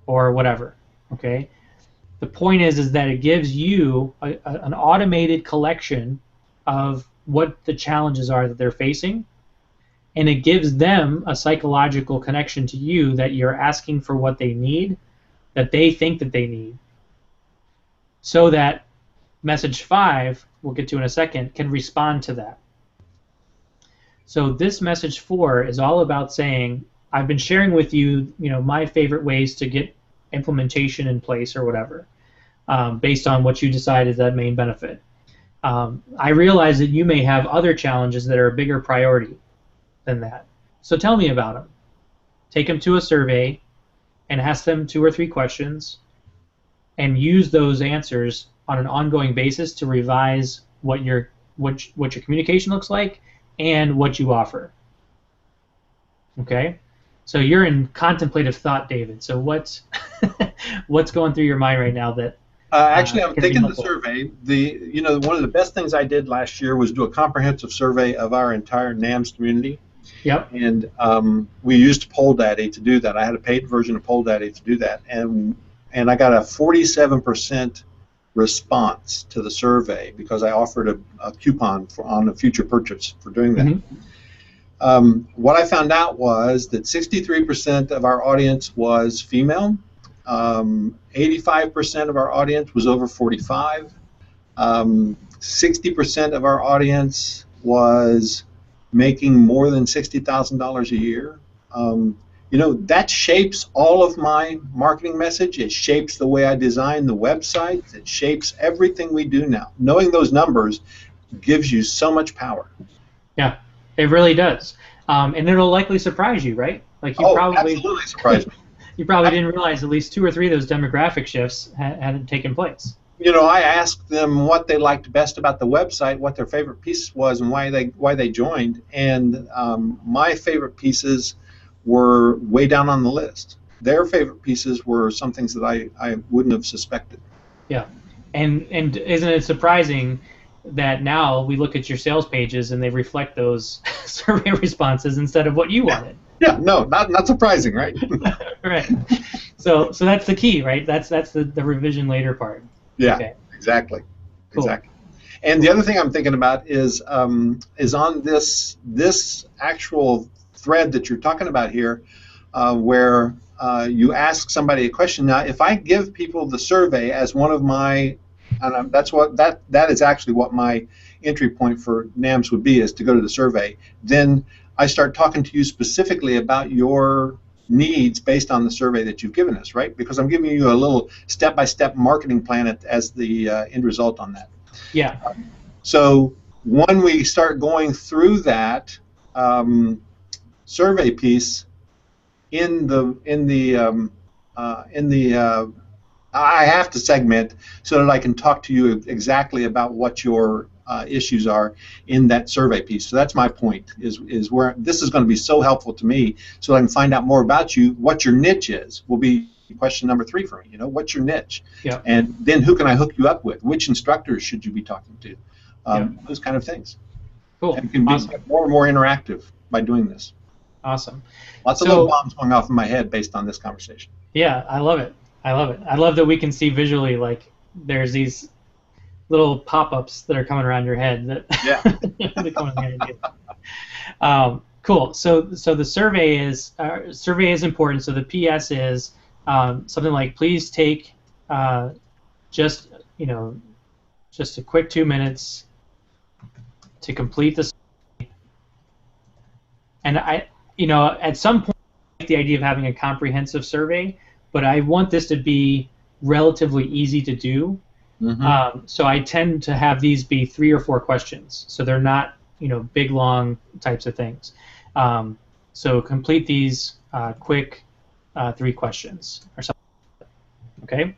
or whatever. Okay. The point is that it gives you an automated collection of what the challenges are that they're facing, and it gives them a psychological connection to you that you're asking for what they need, that they think that they need, so that message 5, we'll get to in a second, can respond to that. So this message 4 is all about saying, I've been sharing with you, my favorite ways to get implementation in place or whatever, based on what you decide is that main benefit. I realize that you may have other challenges that are a bigger priority than that. So tell me about them. Take them to a survey and ask them 2 or 3 questions and use those answers on an ongoing basis to revise what your communication looks like and what you offer. Okay? So you're in contemplative thought, David. So what's going through your mind right now that actually, I'm taking the survey. One of the best things I did last year was do a comprehensive survey of our entire NAMS community. Yep. And we used PollDaddy to do that. I had a paid version of PollDaddy to do that, and I got a 47% response to the survey because I offered a coupon on a future purchase for doing that. Mm-hmm. What I found out was that 63% of our audience was female. 85% of our audience was over 45. 60% of our audience was making more than $60,000 a year. That shapes all of my marketing message. It shapes the way I design the website. It shapes everything we do now. Knowing those numbers gives you so much power. Yeah, it really does. And it'll likely surprise you, right? Like absolutely surprised me. You probably didn't realize at least 2 or 3 of those demographic shifts hadn't taken place. I asked them what they liked best about the website, what their favorite piece was, and why they joined. And my favorite pieces were way down on the list. Their favorite pieces were some things that I wouldn't have suspected. Yeah, and isn't it surprising that now we look at your sales pages and they reflect those survey responses instead of what you wanted? Yeah, no, not surprising, right? Right. So that's the key, right? That's the revision later part. Yeah, okay. Exactly. Cool. Exactly. And the other thing I'm thinking about is on this actual thread that you're talking about here, where you ask somebody a question. Now, if I give people the survey as one of my, and that is actually what my entry point for NAMS would be, is to go to the survey. Then I start talking to you specifically about your needs based on the survey that you've given us, right? Because I'm giving you a little step-by-step marketing plan as the end result on that. Yeah. So when we start going through that survey piece I have to segment so that I can talk to you exactly about what your issues are in that survey piece. So that's my point, is where this is going to be so helpful to me, so I can find out more about you. What your niche is will be question number 3 for me. What's your niche? Yeah. And then who can I hook you up with? Which instructors should you be talking to? Those kind of things. Cool. And it can be more and more interactive by doing this. Awesome. Lots of little bombs going off in my head based on this conversation. Yeah, I love it. I love that we can see visually, like, there's these little pop-ups that are coming around your head that that come in the cool. So the survey is important. So the PS is something like, please take just a quick 2 minutes to complete the survey. And at some point the idea of having a comprehensive survey, but I want this to be relatively easy to do. So I tend to have these be 3 or 4 questions, so they're not, big long types of things. So complete these quick 3 questions or something. Okay.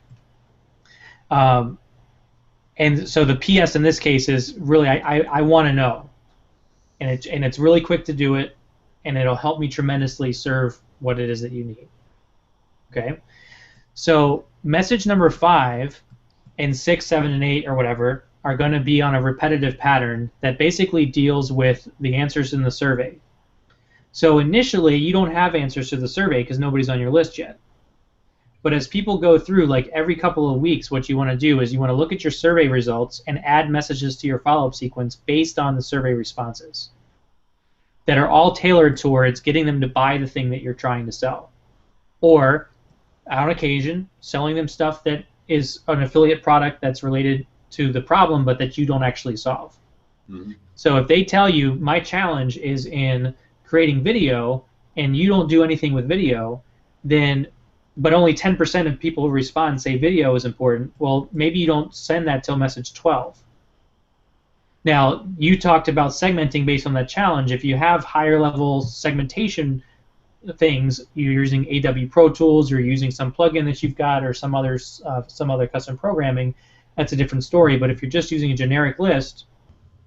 And so the PS in this case is really I want to know, and it's really quick to do it, and it'll help me tremendously serve what it is that you need. Okay. So message number 5 and 6, 7, and 8 or whatever are going to be on a repetitive pattern that basically deals with the answers in the survey. So initially, you don't have answers to the survey because nobody's on your list yet. But as people go through, like every couple of weeks, what you want to do is you want to look at your survey results and add messages to your follow-up sequence based on the survey responses that are all tailored towards getting them to buy the thing that you're trying to sell. Or, on occasion, selling them stuff that is an affiliate product that's related to the problem but that you don't actually solve. So if they tell you, my challenge is in creating video, and you don't do anything with video, then, but only 10% of people who respond say video is important, well, maybe you don't send that till message 12. Now, you talked about segmenting based on that challenge. If you have higher level segmentation things, you're using AW Pro Tools, or you're using some plugin that you've got, or some other custom programming, that's a different story. But if you're just using a generic list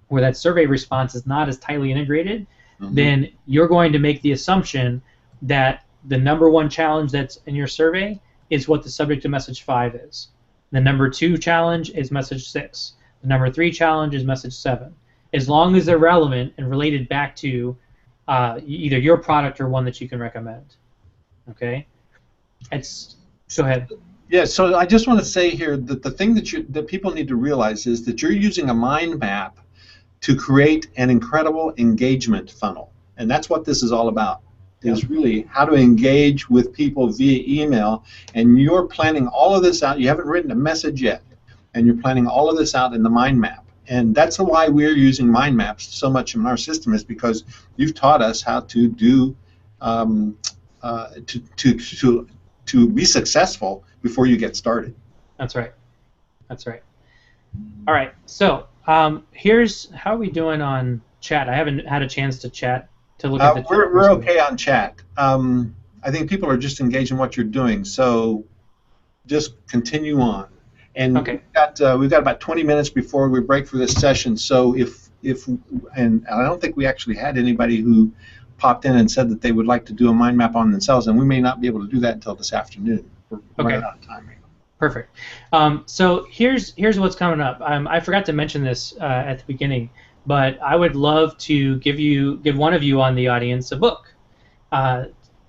where that survey response is not as tightly integrated, then you're going to make the assumption that the number 1 challenge that's in your survey is what the subject of message 5 is. The number 2 challenge is message 6. The number 3 challenge is message 7. As long as they're relevant and related back to either your product or one that you can recommend. Okay? Go ahead. Yeah, so I just want to say here that the thing that people need to realize is that you're using a mind map to create an incredible engagement funnel. And that's what this is all about, is really how to engage with people via email. And you're planning all of this out. You haven't written a message yet, and you're planning all of this out in the mind map. And that's why we're using mind maps so much in our system, is because you've taught us how to do to be successful before you get started. That's right. That's right. All right. So here's how are we doing on chat. I haven't had a chance to chat to look at the chat. We're okay on chat. I think people are just engaged in what you're doing. So just continue on. And okay. we've got about 20 minutes before we break for this session. So and I don't think we actually had anybody who popped in and said that they would like to do a mind map on themselves, and we may not be able to do that until this afternoon. We're running out of time right now. Perfect. So here's what's coming up. I forgot to mention this at the beginning, but I would love to give one of you on the audience a book.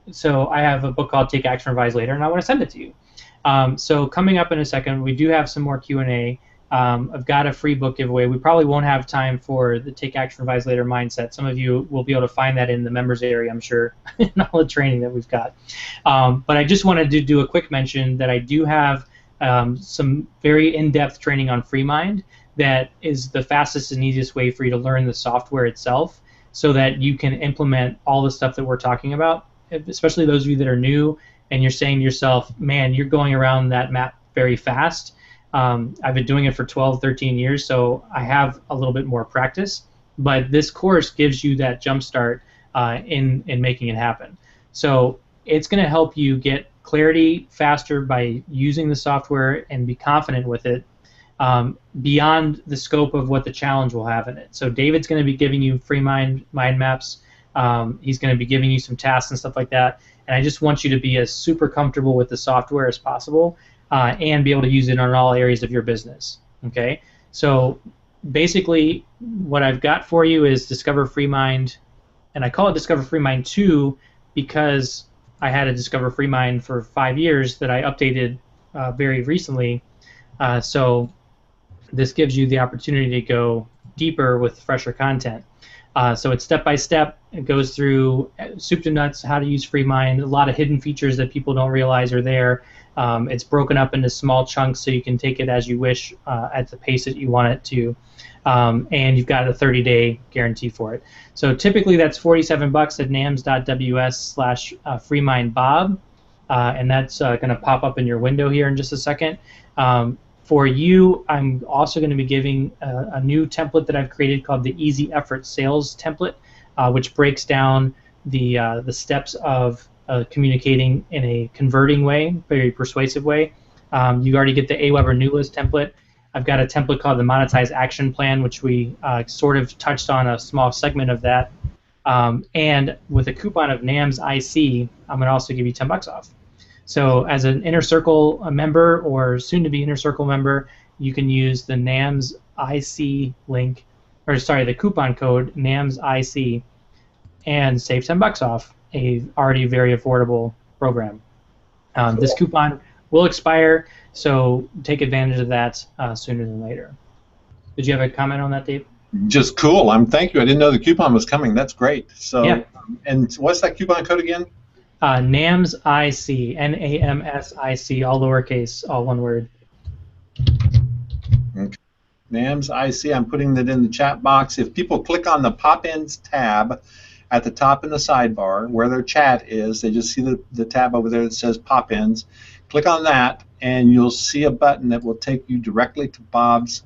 So I have a book called Take Action, Revise Later, and I want to send it to you. So coming up in a second, we do have some more Q&A. I've got a free book giveaway. We probably won't have time for the Take Action, Revise Later mindset. Some of you will be able to find that in the members area, I'm sure, in all the training that we've got. But I just wanted to do a quick mention that I do have some very in-depth training on FreeMind that is the fastest and easiest way for you to learn the software itself, so that you can implement all the stuff that we're talking about, especially those of you that are new and you're saying to yourself, man, you're going around that map very fast. I've been doing it for 12, 13 years, so I have a little bit more practice. But this course gives you that jump start in making it happen. So it's going to help you get clarity faster by using the software and be confident with it beyond the scope of what the challenge will have in it. So David's going to be giving you free mind maps. He's going to be giving you some tasks and stuff like that. And I just want you to be as super comfortable with the software as possible and be able to use it in all areas of your business. Okay? So basically what I've got for you is Discover FreeMind, and I call it Discover FreeMind 2 because I had a Discover FreeMind for 5 years that I updated very recently. So this gives you the opportunity to go deeper with fresher content. So it's step-by-step. It goes through soup to nuts, how to use FreeMind, a lot of hidden features that people don't realize are there, It's broken up into small chunks so you can take it as you wish at the pace that you want it to. And you've got a 30-day guarantee for it. So typically that's $47 at nams.ws/freemindbob, and that's going to pop up in your window here in just a second. For you, I'm also going to be giving a new template that I've created called the Easy Effort Sales template, which breaks down the steps of communicating in a converting way, very persuasive way. You already get the AWeber new list template. I've got a template called the Monetize Action Plan, which we sort of touched on a small segment of that. And with a coupon of NAMS IC, I'm going to also give you $10 off. So as an Inner Circle member or soon-to-be Inner Circle member, you can use the NAMS IC link, or sorry, the coupon code NAMS IC, and save $10 off a already very affordable program. Cool. This coupon will expire, so take advantage of that sooner than later. Did you have a comment on that, Dave? Just cool. Thank you. I didn't know the coupon was coming. That's great. So, yeah. And what's that coupon code again? NAMS IC, NAMSIC, all lowercase, all one word. Okay. NAMS IC. I'm putting that in the chat box. If people click on the pop-ins tab at the top in the sidebar where their chat is, they just see the tab over there that says pop-ins. Click on that, and you'll see a button that will take you directly to Bob's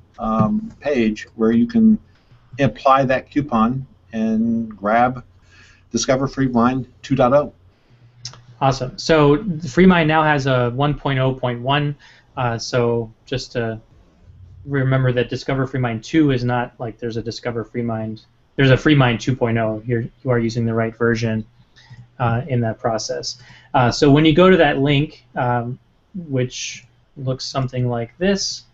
page where you can apply that coupon and grab Discover FreeMind 2.0. Awesome. So FreeMind now has a 1.0.1, so just to remember that Discover FreeMind 2 is not like there's a Discover FreeMind. There's a FreeMind 2.0. You are using the right version in that process. So when you go to that link, which looks something like this,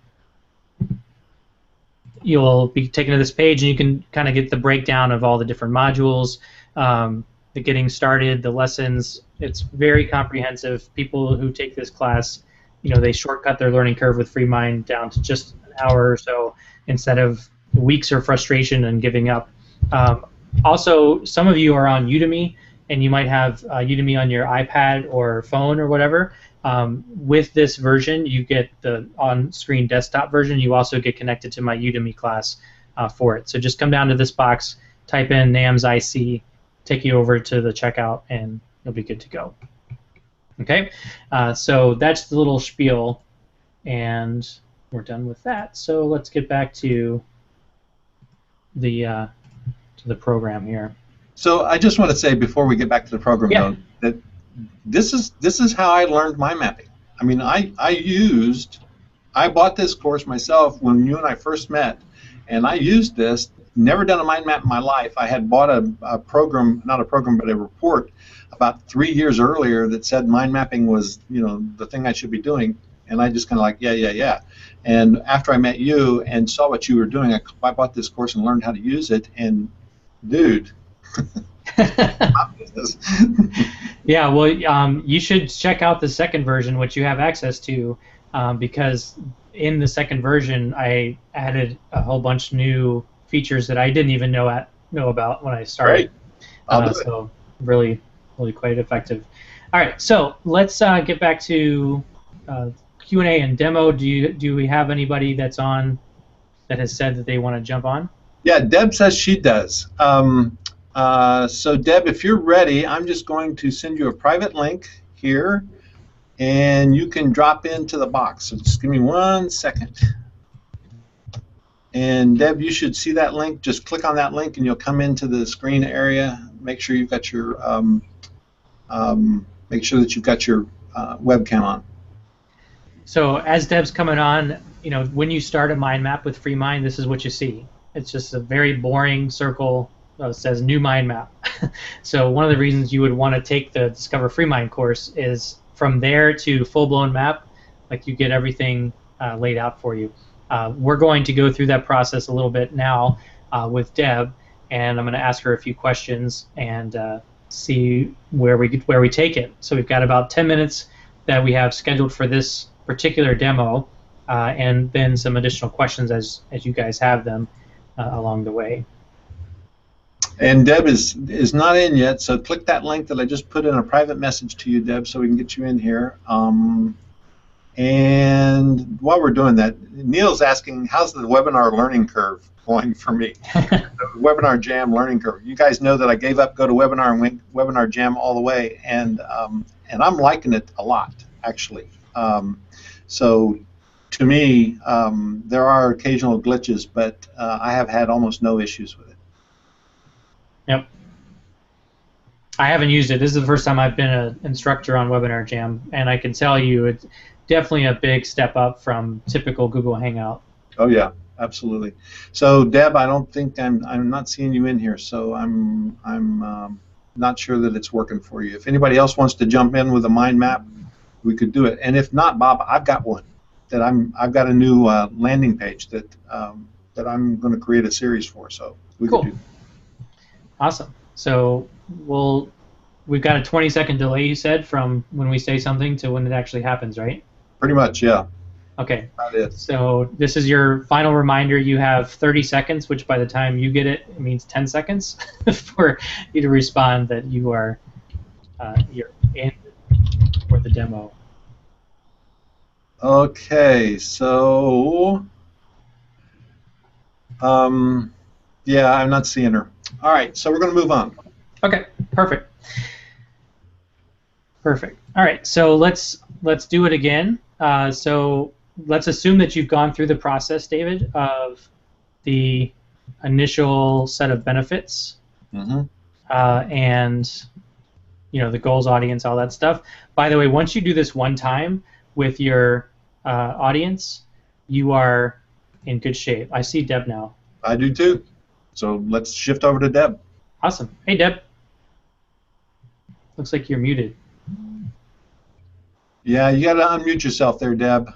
you'll be taken to this page, and you can kind of get the breakdown of all the different modules, the getting started, the lessons. It's very comprehensive. People who take this class, they shortcut their learning curve with FreeMind down to just an hour or so instead of weeks of frustration and giving up. Also, some of you are on Udemy, and you might have Udemy on your iPad or phone or whatever. With this version, you get the on-screen desktop version. You also get connected to my Udemy class for it. So just come down to this box, type in NAMS IC, take you over to the checkout, and you'll be good to go. Okay, so that's the little spiel, and we're done with that. So let's get back to the program here. So I just want to say before we get back to the program, though, that this is how I learned mind mapping. I mean, I bought this course myself when you and I first met, and I used this. Never done a mind map in my life. I had bought a program, not a program, but a report about 3 years earlier that said mind mapping was, the thing I should be doing, and I just kind of like, yeah. And after I met you and saw what you were doing, I bought this course and learned how to use it, and dude. Yeah, well, you should check out the second version, which you have access to, because in the second version, I added a whole bunch of new features that I didn't even know about when I started. So really quite effective. All right, so let's get back to Q&A and demo. Do we have anybody that's on that has said that they want to jump on? Yeah, Deb says she does. So Deb, if you're ready, I'm just going to send you a private link here, and you can drop into the box. So just give me 1 second. And Deb, you should see that link. Just click on that link, and you'll come into the screen area. Make sure you've got your webcam on. So as Deb's coming on, when you start a mind map with FreeMind, this is what you see. It's just a very boring circle. It says new mind map. So one of the reasons you would want to take the Discover FreeMind course is from there to full-blown map, like you get everything laid out for you. We're going to go through that process a little bit now with Deb, and I'm going to ask her a few questions and see where we take it. So we've got about 10 minutes that we have scheduled for this particular demo, and then some additional questions as you guys have them along the way. And Deb is not in yet, so click that link that I just put in a private message to you, Deb, so we can get you in here. And while we're doing that, Neil's asking, how's the webinar learning curve going for me? The Webinar Jam learning curve. You guys know that I gave up GoToWebinar and went Webinar Jam all the way, and I'm liking it a lot, actually. So to me, there are occasional glitches, but I have had almost no issues with it. Yep. I haven't used it. This is the first time I've been an instructor on Webinar Jam, and I can tell you it's definitely a big step up from typical Google Hangout. Oh yeah, absolutely. So Deb, I don't think I'm not seeing you in here, so I'm not sure that it's working for you. If anybody else wants to jump in with a mind map, we could do it. And if not, Bob, I've got one that I've got a new landing page that that I'm going to create a series for. So we cool. could do. Awesome. So we've got a 20-second delay, you said, from when we say something to when it actually happens, right? Pretty much, yeah. Okay. That is. So this is your final reminder. You have 30 seconds, which by the time you get it, it means 10 seconds for you to respond that you are you're in for the demo. Okay, so yeah, I'm not seeing her. All right, so we're going to move on. Okay, perfect. Perfect. All right, so let's do it again. So let's assume that you've gone through the process, David, of the initial set of benefits, and the goals, audience, all that stuff. By the way, once you do this one time with your audience, you are in good shape. I see Deb now. I do too. So let's shift over to Deb. Awesome. Hey, Deb. Looks like you're muted. Yeah, you got to unmute yourself there, Deb.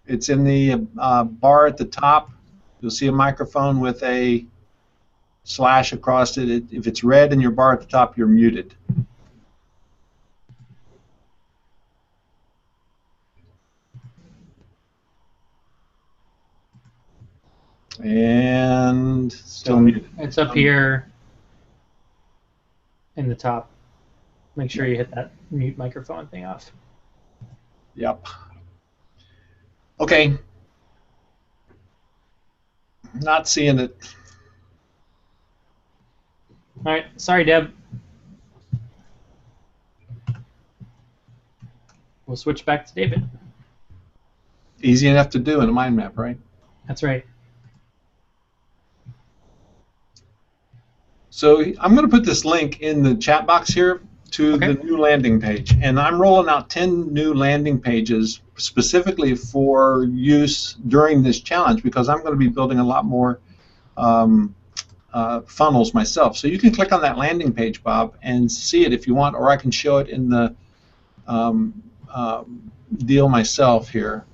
It's in the bar at the top. You'll see a microphone with a slash across it. If it's red in your bar at the top, you're muted. And still muted. It's up here in the top. Make sure you hit that mute microphone thing off. Yep. Okay. Not seeing it. All right. Sorry, Deb. We'll switch back to David. Easy enough to do in a mind map, right? That's right. So I'm going to put this link in the chat box here to the new landing page. And I'm rolling out 10 new landing pages specifically for use during this challenge because I'm going to be building a lot more funnels myself. So you can click on that landing page, Bob, and see it if you want, or I can show it in the deal myself here.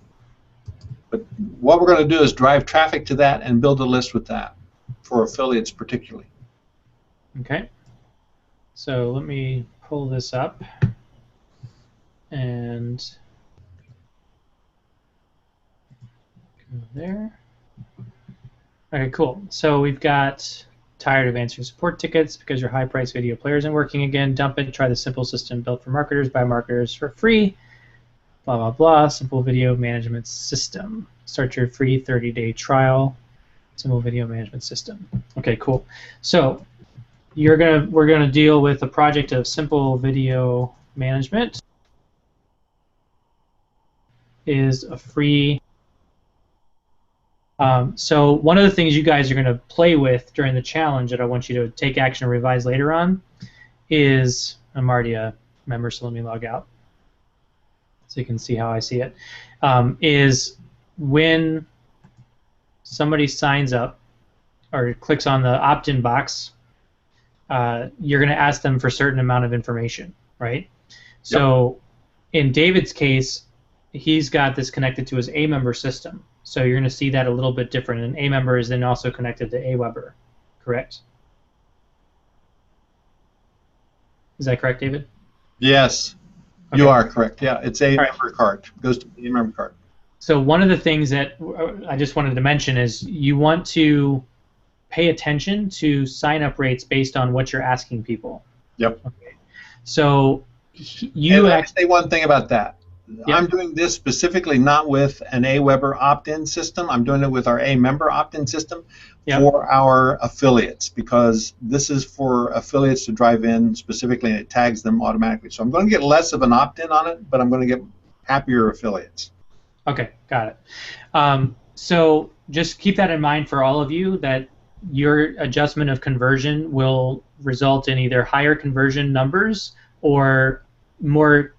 But what we're going to do is drive traffic to that and build a list with that for affiliates particularly. Okay. So let me pull this up and go there. Okay, cool. So we've got tired of answering support tickets because your high-priced video player isn't working again. Dump it. Try the simple system built for marketers by marketers for free. Blah, blah, blah. Simple video management system. Start your free 30-day trial. Simple video management system. Okay, cool. So we're gonna deal with a project of simple video management. Is a free. So one of the things you guys are going to play with during the challenge that I want you to take action and revise later on is, I'm already a member, so let me log out so you can see how I see it, is when somebody signs up or clicks on the opt-in box, you're going to ask them for a certain amount of information, right? So in David's case, he's got this connected to his A-member system. So you're going to see that a little bit different. An A-member is then also connected to Aweber, correct? Is that correct, David? Yes, okay. You are correct. Yeah, it's a member card. It goes to the member card. So one of the things that I just wanted to mention is you want to pay attention to sign-up rates based on what you're asking people. Yep. Okay. So you let me say one thing about that. Yep. I'm doing this specifically not with an Aweber opt-in system. I'm doing it with our A-member opt-in system for our affiliates, because this is for affiliates to drive in specifically, and it tags them automatically. So I'm going to get less of an opt-in on it, but I'm going to get happier affiliates. Okay, got it. So just keep that in mind for all of you, that your adjustment of conversion will result in either higher conversion numbers or more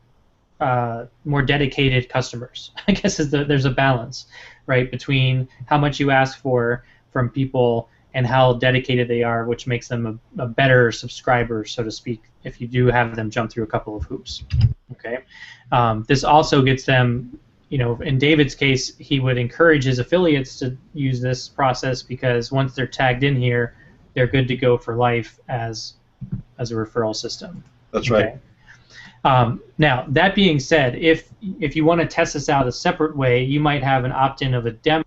dedicated customers. I guess there's a balance, right, between how much you ask for from people and how dedicated they are, which makes them a better subscriber, so to speak, if you do have them jump through a couple of hoops. Okay. This also gets them, in David's case, he would encourage his affiliates to use this process, because once they're tagged in here, they're good to go for life as a referral system. That's right. Now, that being said, if you want to test this out a separate way, you might have an opt-in of a demo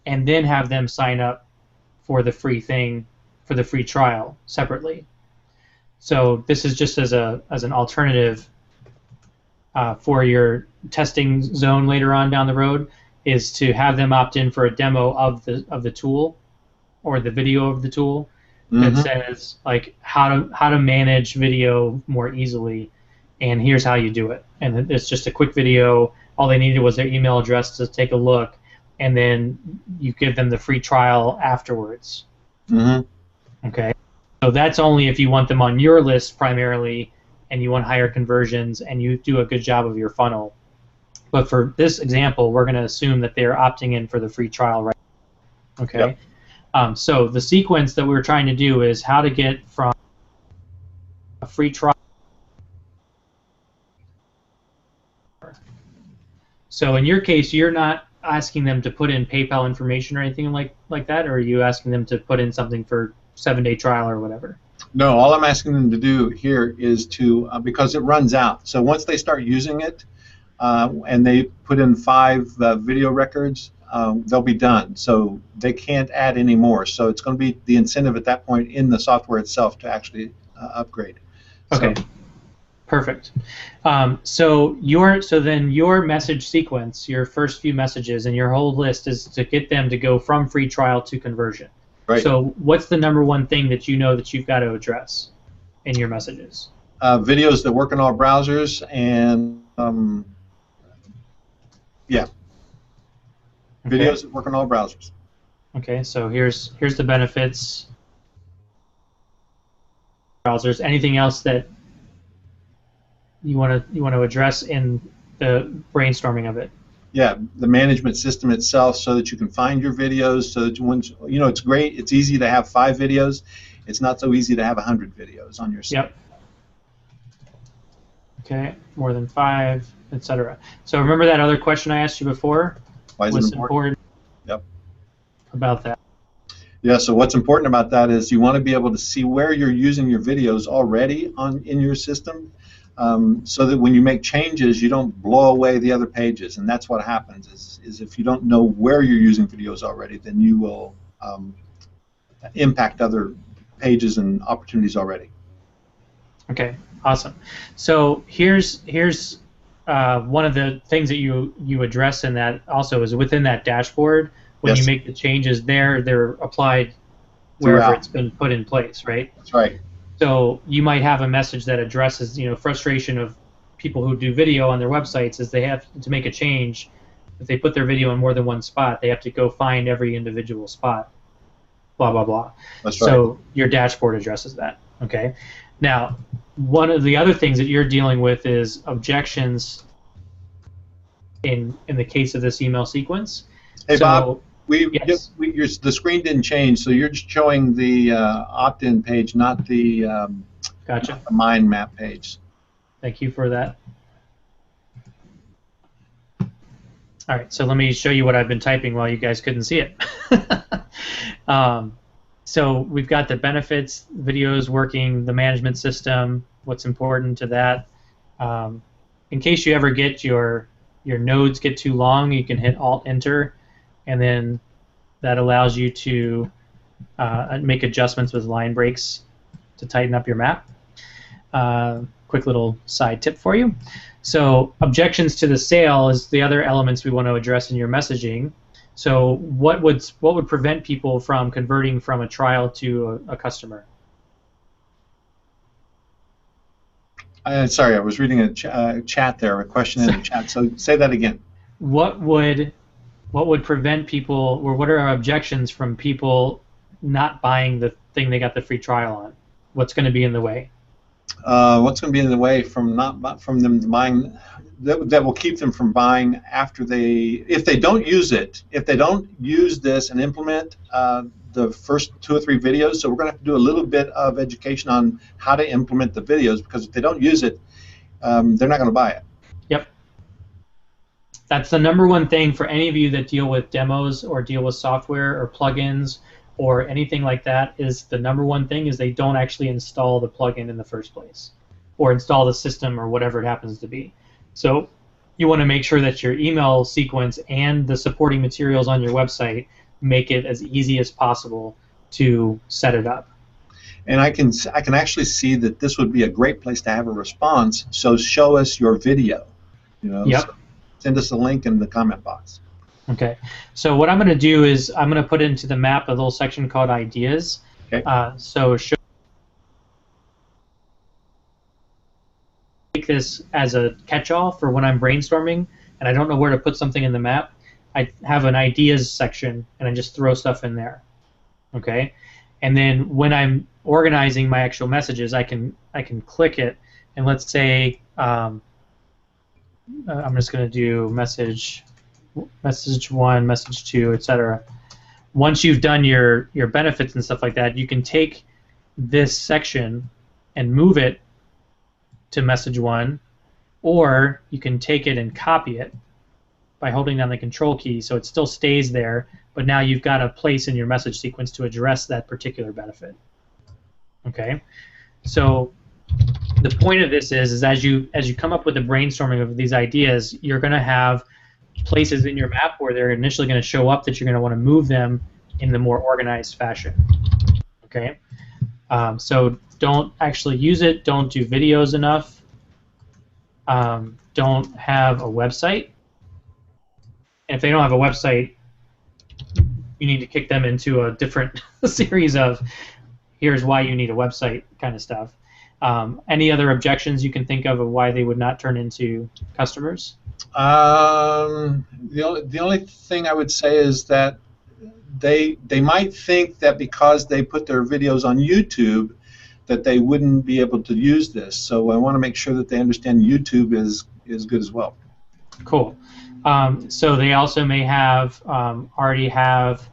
and then have them sign up for the free thing, for the free trial separately. So this is just as an alternative for your testing zone later on down the road, is to have them opt in for a demo of the tool or the video of the tool that says like how to manage video more easily, and here's how you do it. And it's just a quick video. All they needed was their email address to take a look, and then you give them the free trial afterwards. Okay, so that's only if you want them on your list primarily, and you want higher conversions, and you do a good job of your funnel. But for this example, we're going to assume that they're opting in for the free trial, right? Okay. Yep. So the sequence that we're trying to do is how to get from a free trial. So in your case, you're not asking them to put in PayPal information or anything like that, or are you asking them to put in something for 7-day trial or whatever? No, all I'm asking them to do here is to, because it runs out. So once they start using it and they put in 5 video records, they'll be done. So they can't add any more. So it's going to be the incentive at that point in the software itself to actually upgrade. Okay. So, perfect. So then your message sequence, your first few messages and your whole list is to get them to go from free trial to conversion. Right. So what's the #1 thing that you know that you've got to address in your messages? Videos that work in all browsers, and videos that work on all browsers. Okay, so here's the benefits. Browsers. Anything else that you want to address in the brainstorming of it? Yeah, the management system itself, so that you can find your videos. So that it's great. It's easy to have 5 videos. It's not so easy to have 100 videos on your site. Yep. Okay, more than 5, etc. So remember that other question I asked you before? Why is it important? Yep. About that. Yeah. So what's important about that is you want to be able to see where you're using your videos already in your system. So that when you make changes, you don't blow away the other pages, and that's what happens. Is if you don't know where you're using videos already, then you will impact other pages and opportunities already. Okay, awesome. So here's one of the things that you address in that also is within that dashboard. When you make the changes there, they're applied wherever it's been put in place, right? That's right. So you might have a message that addresses, frustration of people who do video on their websites is they have to make a change. If they put their video in more than one spot, they have to go find every individual spot, blah, blah, blah. That's right. So your dashboard addresses that, okay? Now, one of the other things that you're dealing with is objections in the case of this email sequence. Hey, Bob. Yes. The screen didn't change, so you're just showing the opt-in page, not the Gotcha. The mind map page. Thank you for that. All right, so let me show you what I've been typing while you guys couldn't see it. So we've got the benefits, videos working, the management system, what's important to that. In case you ever get your nodes get too long, you can hit Alt-Enter, and then that allows you to make adjustments with line breaks to tighten up your map. quick little side tip for you. So objections to the sale is the other elements we want to address in your messaging. So what would prevent people from converting from a trial to a customer? Sorry, I was reading a chat there, a question in the chat. So say that again. What would prevent people, or what are our objections from people not buying the thing they got the free trial on? What's going to be in the way? What's going to be in the way from them buying, that will keep them from buying after if they don't use it, if they don't use this and implement the first 2 or 3 videos. So we're going to have to do a little bit of education on how to implement the videos, because if they don't use it, they're not going to buy it. Yep. That's the #1 thing for any of you that deal with demos or deal with software or plugins or anything like that. Is the #1 thing is they don't actually install the plugin in the first place, or install the system or whatever it happens to be. So you want to make sure that your email sequence and the supporting materials on your website make it as easy as possible to set it up. And I can actually see that this would be a great place to have a response. So show us your video. Yep. So send us a link in the comment box. Okay. So what I'm going to do is I'm going to put into the map a little section called ideas. Okay. So take this as a catch-all for when I'm brainstorming and I don't know where to put something in the map. I have an ideas section and I just throw stuff in there. Okay. And then when I'm organizing my actual messages, I can click it, and let's say I'm just going to do message 1, message 2, etc. Once you've done your benefits and stuff like that, you can take this section and move it to message 1, or you can take it and copy it by holding down the control key so it still stays there, but now you've got a place in your message sequence to address that particular benefit. Okay, so the point of this is as you come up with the brainstorming of these ideas, you're going to have places in your map where they're initially going to show up that you're going to want to move them in the more organized fashion. Okay, so don't actually use it. Don't do videos enough. Don't have a website. And if they don't have a website, you need to kick them into a different series of here's why you need a website kind of stuff. Any other objections you can think of why they would not turn into customers? The only thing I would say is that they might think that because they put their videos on YouTube that they wouldn't be able to use this. So I want to make sure that they understand YouTube is good as well. Cool. So they also may have already have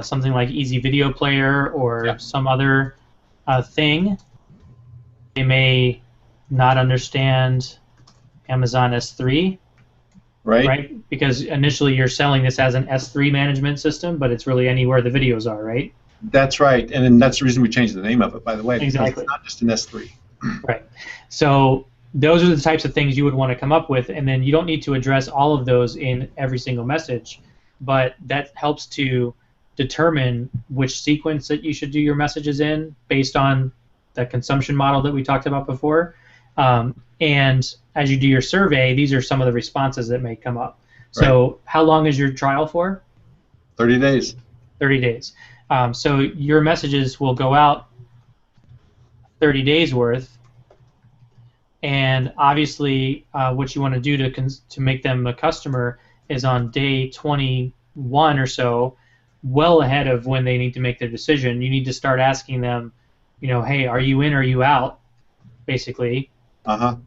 something like Easy Video Player or some other thing. They may not understand Amazon S3, right? Because initially you're selling this as an S3 management system, but it's really anywhere the videos are, right? That's right, and that's the reason we changed the name of it, by the way. Exactly. It's not just an S3. Right. So those are the types of things you would want to come up with, and then you don't need to address all of those in every single message, but that helps to determine which sequence that you should do your messages in based on the consumption model that we talked about before. And as you do your survey, these are some of the responses that may come up. So how long is your trial for? 30 days. 30 days. So your messages will go out 30 days worth, and obviously what you want to do to make them a customer is on day 21 or so, well ahead of when they need to make their decision. You need to start asking them, you know, hey, are you in or are you out, basically. And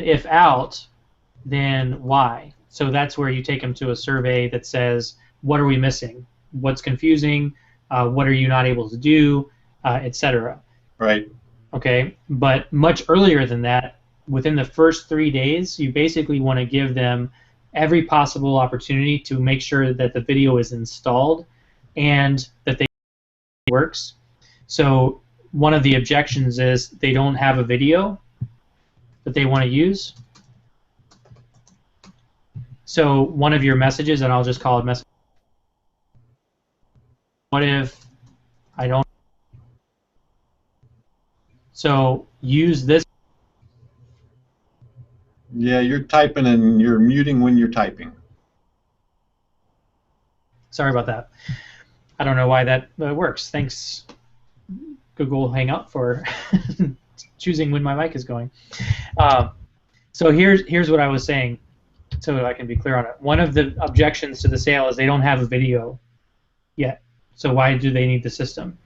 if out, then why? So that's where you take them to a survey that says, what are we missing? What's confusing? What are you not able to do? Etc. Right. Okay, but much earlier than that, within the first 3 days, you basically want to give them every possible opportunity to make sure that the video is installed and that they works. So one of the objections is they don't have a video that they want to use. So one of your messages, and I'll just call it message. What if I don't? So use this. Yeah, you're typing and you're muting when you're typing. Sorry about that. I don't know why that works. Thanks, Google Hangout, for choosing when my mic is going. So here's what I was saying, so I can be clear on it. One of the objections to the sale is they don't have a video yet. So why do they need the system?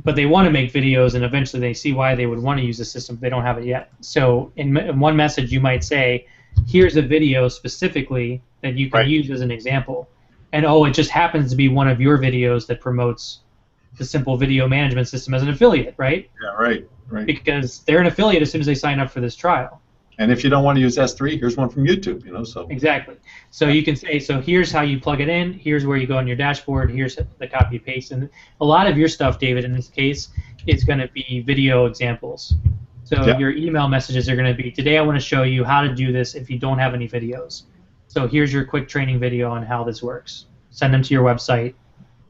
But they want to make videos, and eventually they see why they would want to use the system, but they don't have it yet. So in one message you might say, here's a video specifically that you can use as an example. And oh, it just happens to be one of your videos that promotes the simple video management system as an affiliate, right? Yeah, right. Because they're an affiliate as soon as they sign up for this trial. And if you don't want to use S3, here's one from YouTube, so. Exactly. So you can say, so here's how you plug it in, here's where you go on your dashboard, here's the copy paste. And a lot of your stuff, David, in this case, is going to be video examples. So your email messages are going to be, today I want to show you how to do this if you don't have any videos. So here's your quick training video on how this works. Send them to your website,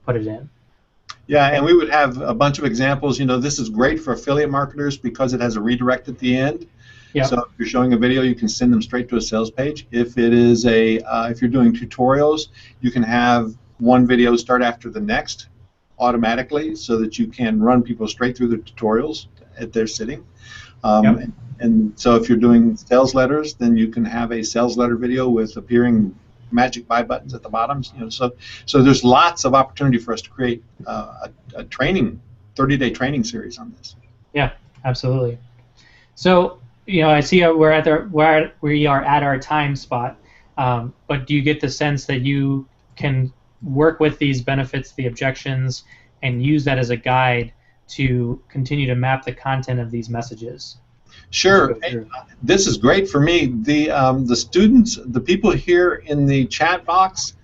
put it in. Yeah, and we would have a bunch of examples. This is great for affiliate marketers because it has a redirect at the end. Yep. So if you're showing a video, you can send them straight to a sales page. If it is if you're doing tutorials, you can have one video start after the next automatically, so that you can run people straight through the tutorials at their sitting. And so if you're doing sales letters, then you can have a sales letter video with appearing magic buy buttons at the bottom. So there's lots of opportunity for us to create a training, 30-day training series on this. Yeah, absolutely. So I see we are at our time spot, but do you get the sense that you can work with these benefits, the objections, and use that as a guide to continue to map the content of these messages? Sure. This is great for me. The students, the people here in the chat box,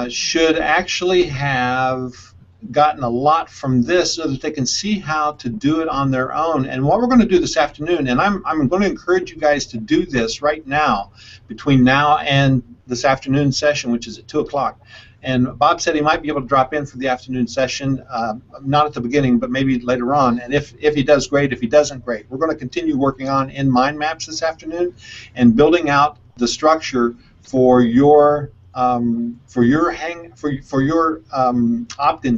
should actually have gotten a lot from this so that they can see how to do it on their own. And what we're going to do this afternoon, and I'm going to encourage you guys to do this right now, between now and this afternoon session, which is at 2 o'clock. And Bob said he might be able to drop in for the afternoon session, not at the beginning, but maybe later on. And if he does, great. If he doesn't, great. We're going to continue working on in mind maps this afternoon and building out the structure for your opt-in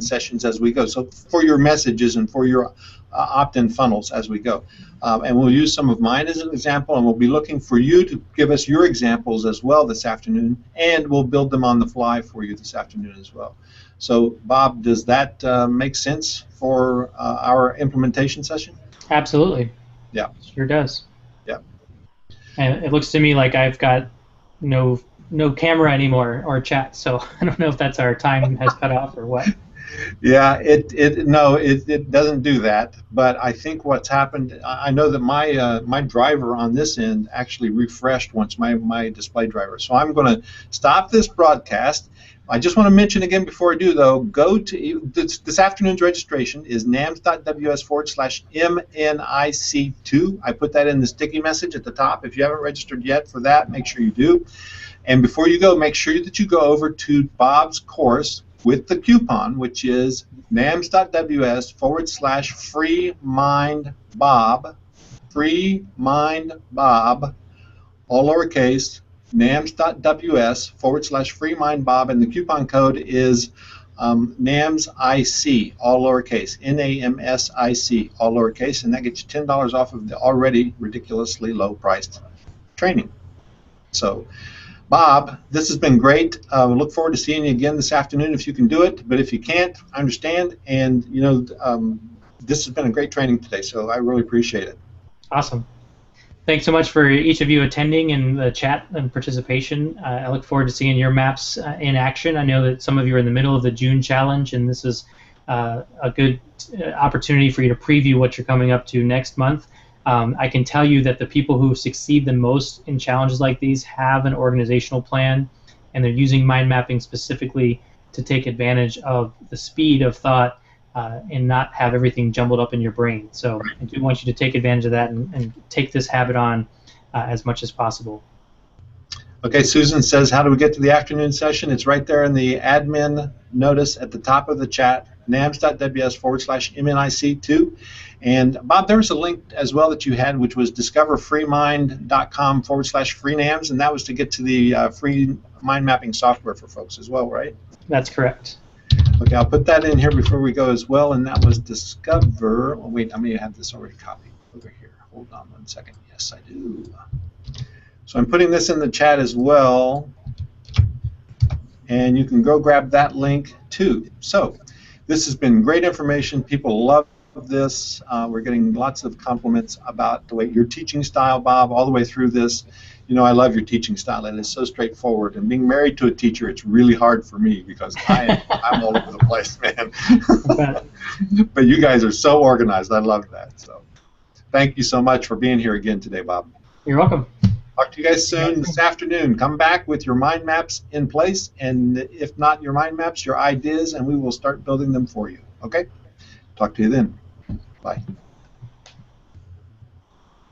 sessions as we go. So for your messages and for your opt-in funnels as we go. And we'll use some of mine as an example, and we'll be looking for you to give us your examples as well this afternoon, and we'll build them on the fly for you this afternoon as well. So, Bob, does that make sense for our implementation session? Absolutely. Yeah. Sure does. Yeah. And it looks to me like I've got no camera anymore or chat, so I don't know if that's our time has cut off or what. Yeah, it doesn't do that. But I think what's happened, I know that my driver on this end actually refreshed once, my display driver. So I'm going to stop this broadcast. I just want to mention again before I do, though, go to this afternoon's registration is nams.ws/MNIC2. I put that in the sticky message at the top. If you haven't registered yet for that, make sure you do. And before you go, make sure that you go over to Bob's course with the coupon, which is nams.ws/freemindbob, freemindbob, all lowercase, nams.ws/freemindbob, and the coupon code is NAMSIC, all lowercase, NAMSIC, all lowercase, and that gets you $10 off of the already ridiculously low-priced training. So, Bob, this has been great. We look forward to seeing you again this afternoon if you can do it. But if you can't, I understand. And this has been a great training today, so I really appreciate it. Awesome. Thanks so much for each of you attending and the chat and participation. I look forward to seeing your maps in action. I know that some of you are in the middle of the June challenge, and this is a good opportunity for you to preview what you're coming up to next month. I can tell you that the people who succeed the most in challenges like these have an organizational plan, and they're using mind mapping specifically to take advantage of the speed of thought and not have everything jumbled up in your brain. So I do want you to take advantage of that and take this habit on as much as possible. Okay, Susan says, how do we get to the afternoon session? It's right there in the admin notice at the top of the chat. nams.ws/MNIC2. And Bob, there was a link as well that you had, which was discoverfreemind.com/freenams, and that was to get to the free mind mapping software for folks as well, right? That's correct. Okay, I'll put that in here before we go as well, and that was Discover. Oh, wait, I may have this already copied over here. Hold on one second. Yes, I do. So I'm putting this in the chat as well, and you can go grab that link too. So this has been great information. People love this. We're getting lots of compliments about the way your teaching style, Bob, all the way through this. You know, I love your teaching style. It is so straightforward. And being married to a teacher, it's really hard for me because I'm all over the place, man. But you guys are so organized. I love that. So thank you so much for being here again today, Bob. You're welcome. Talk to you guys soon this afternoon. Come back with your mind maps in place, and if not your mind maps, your ideas, and we will start building them for you. Okay? Talk to you then. Bye.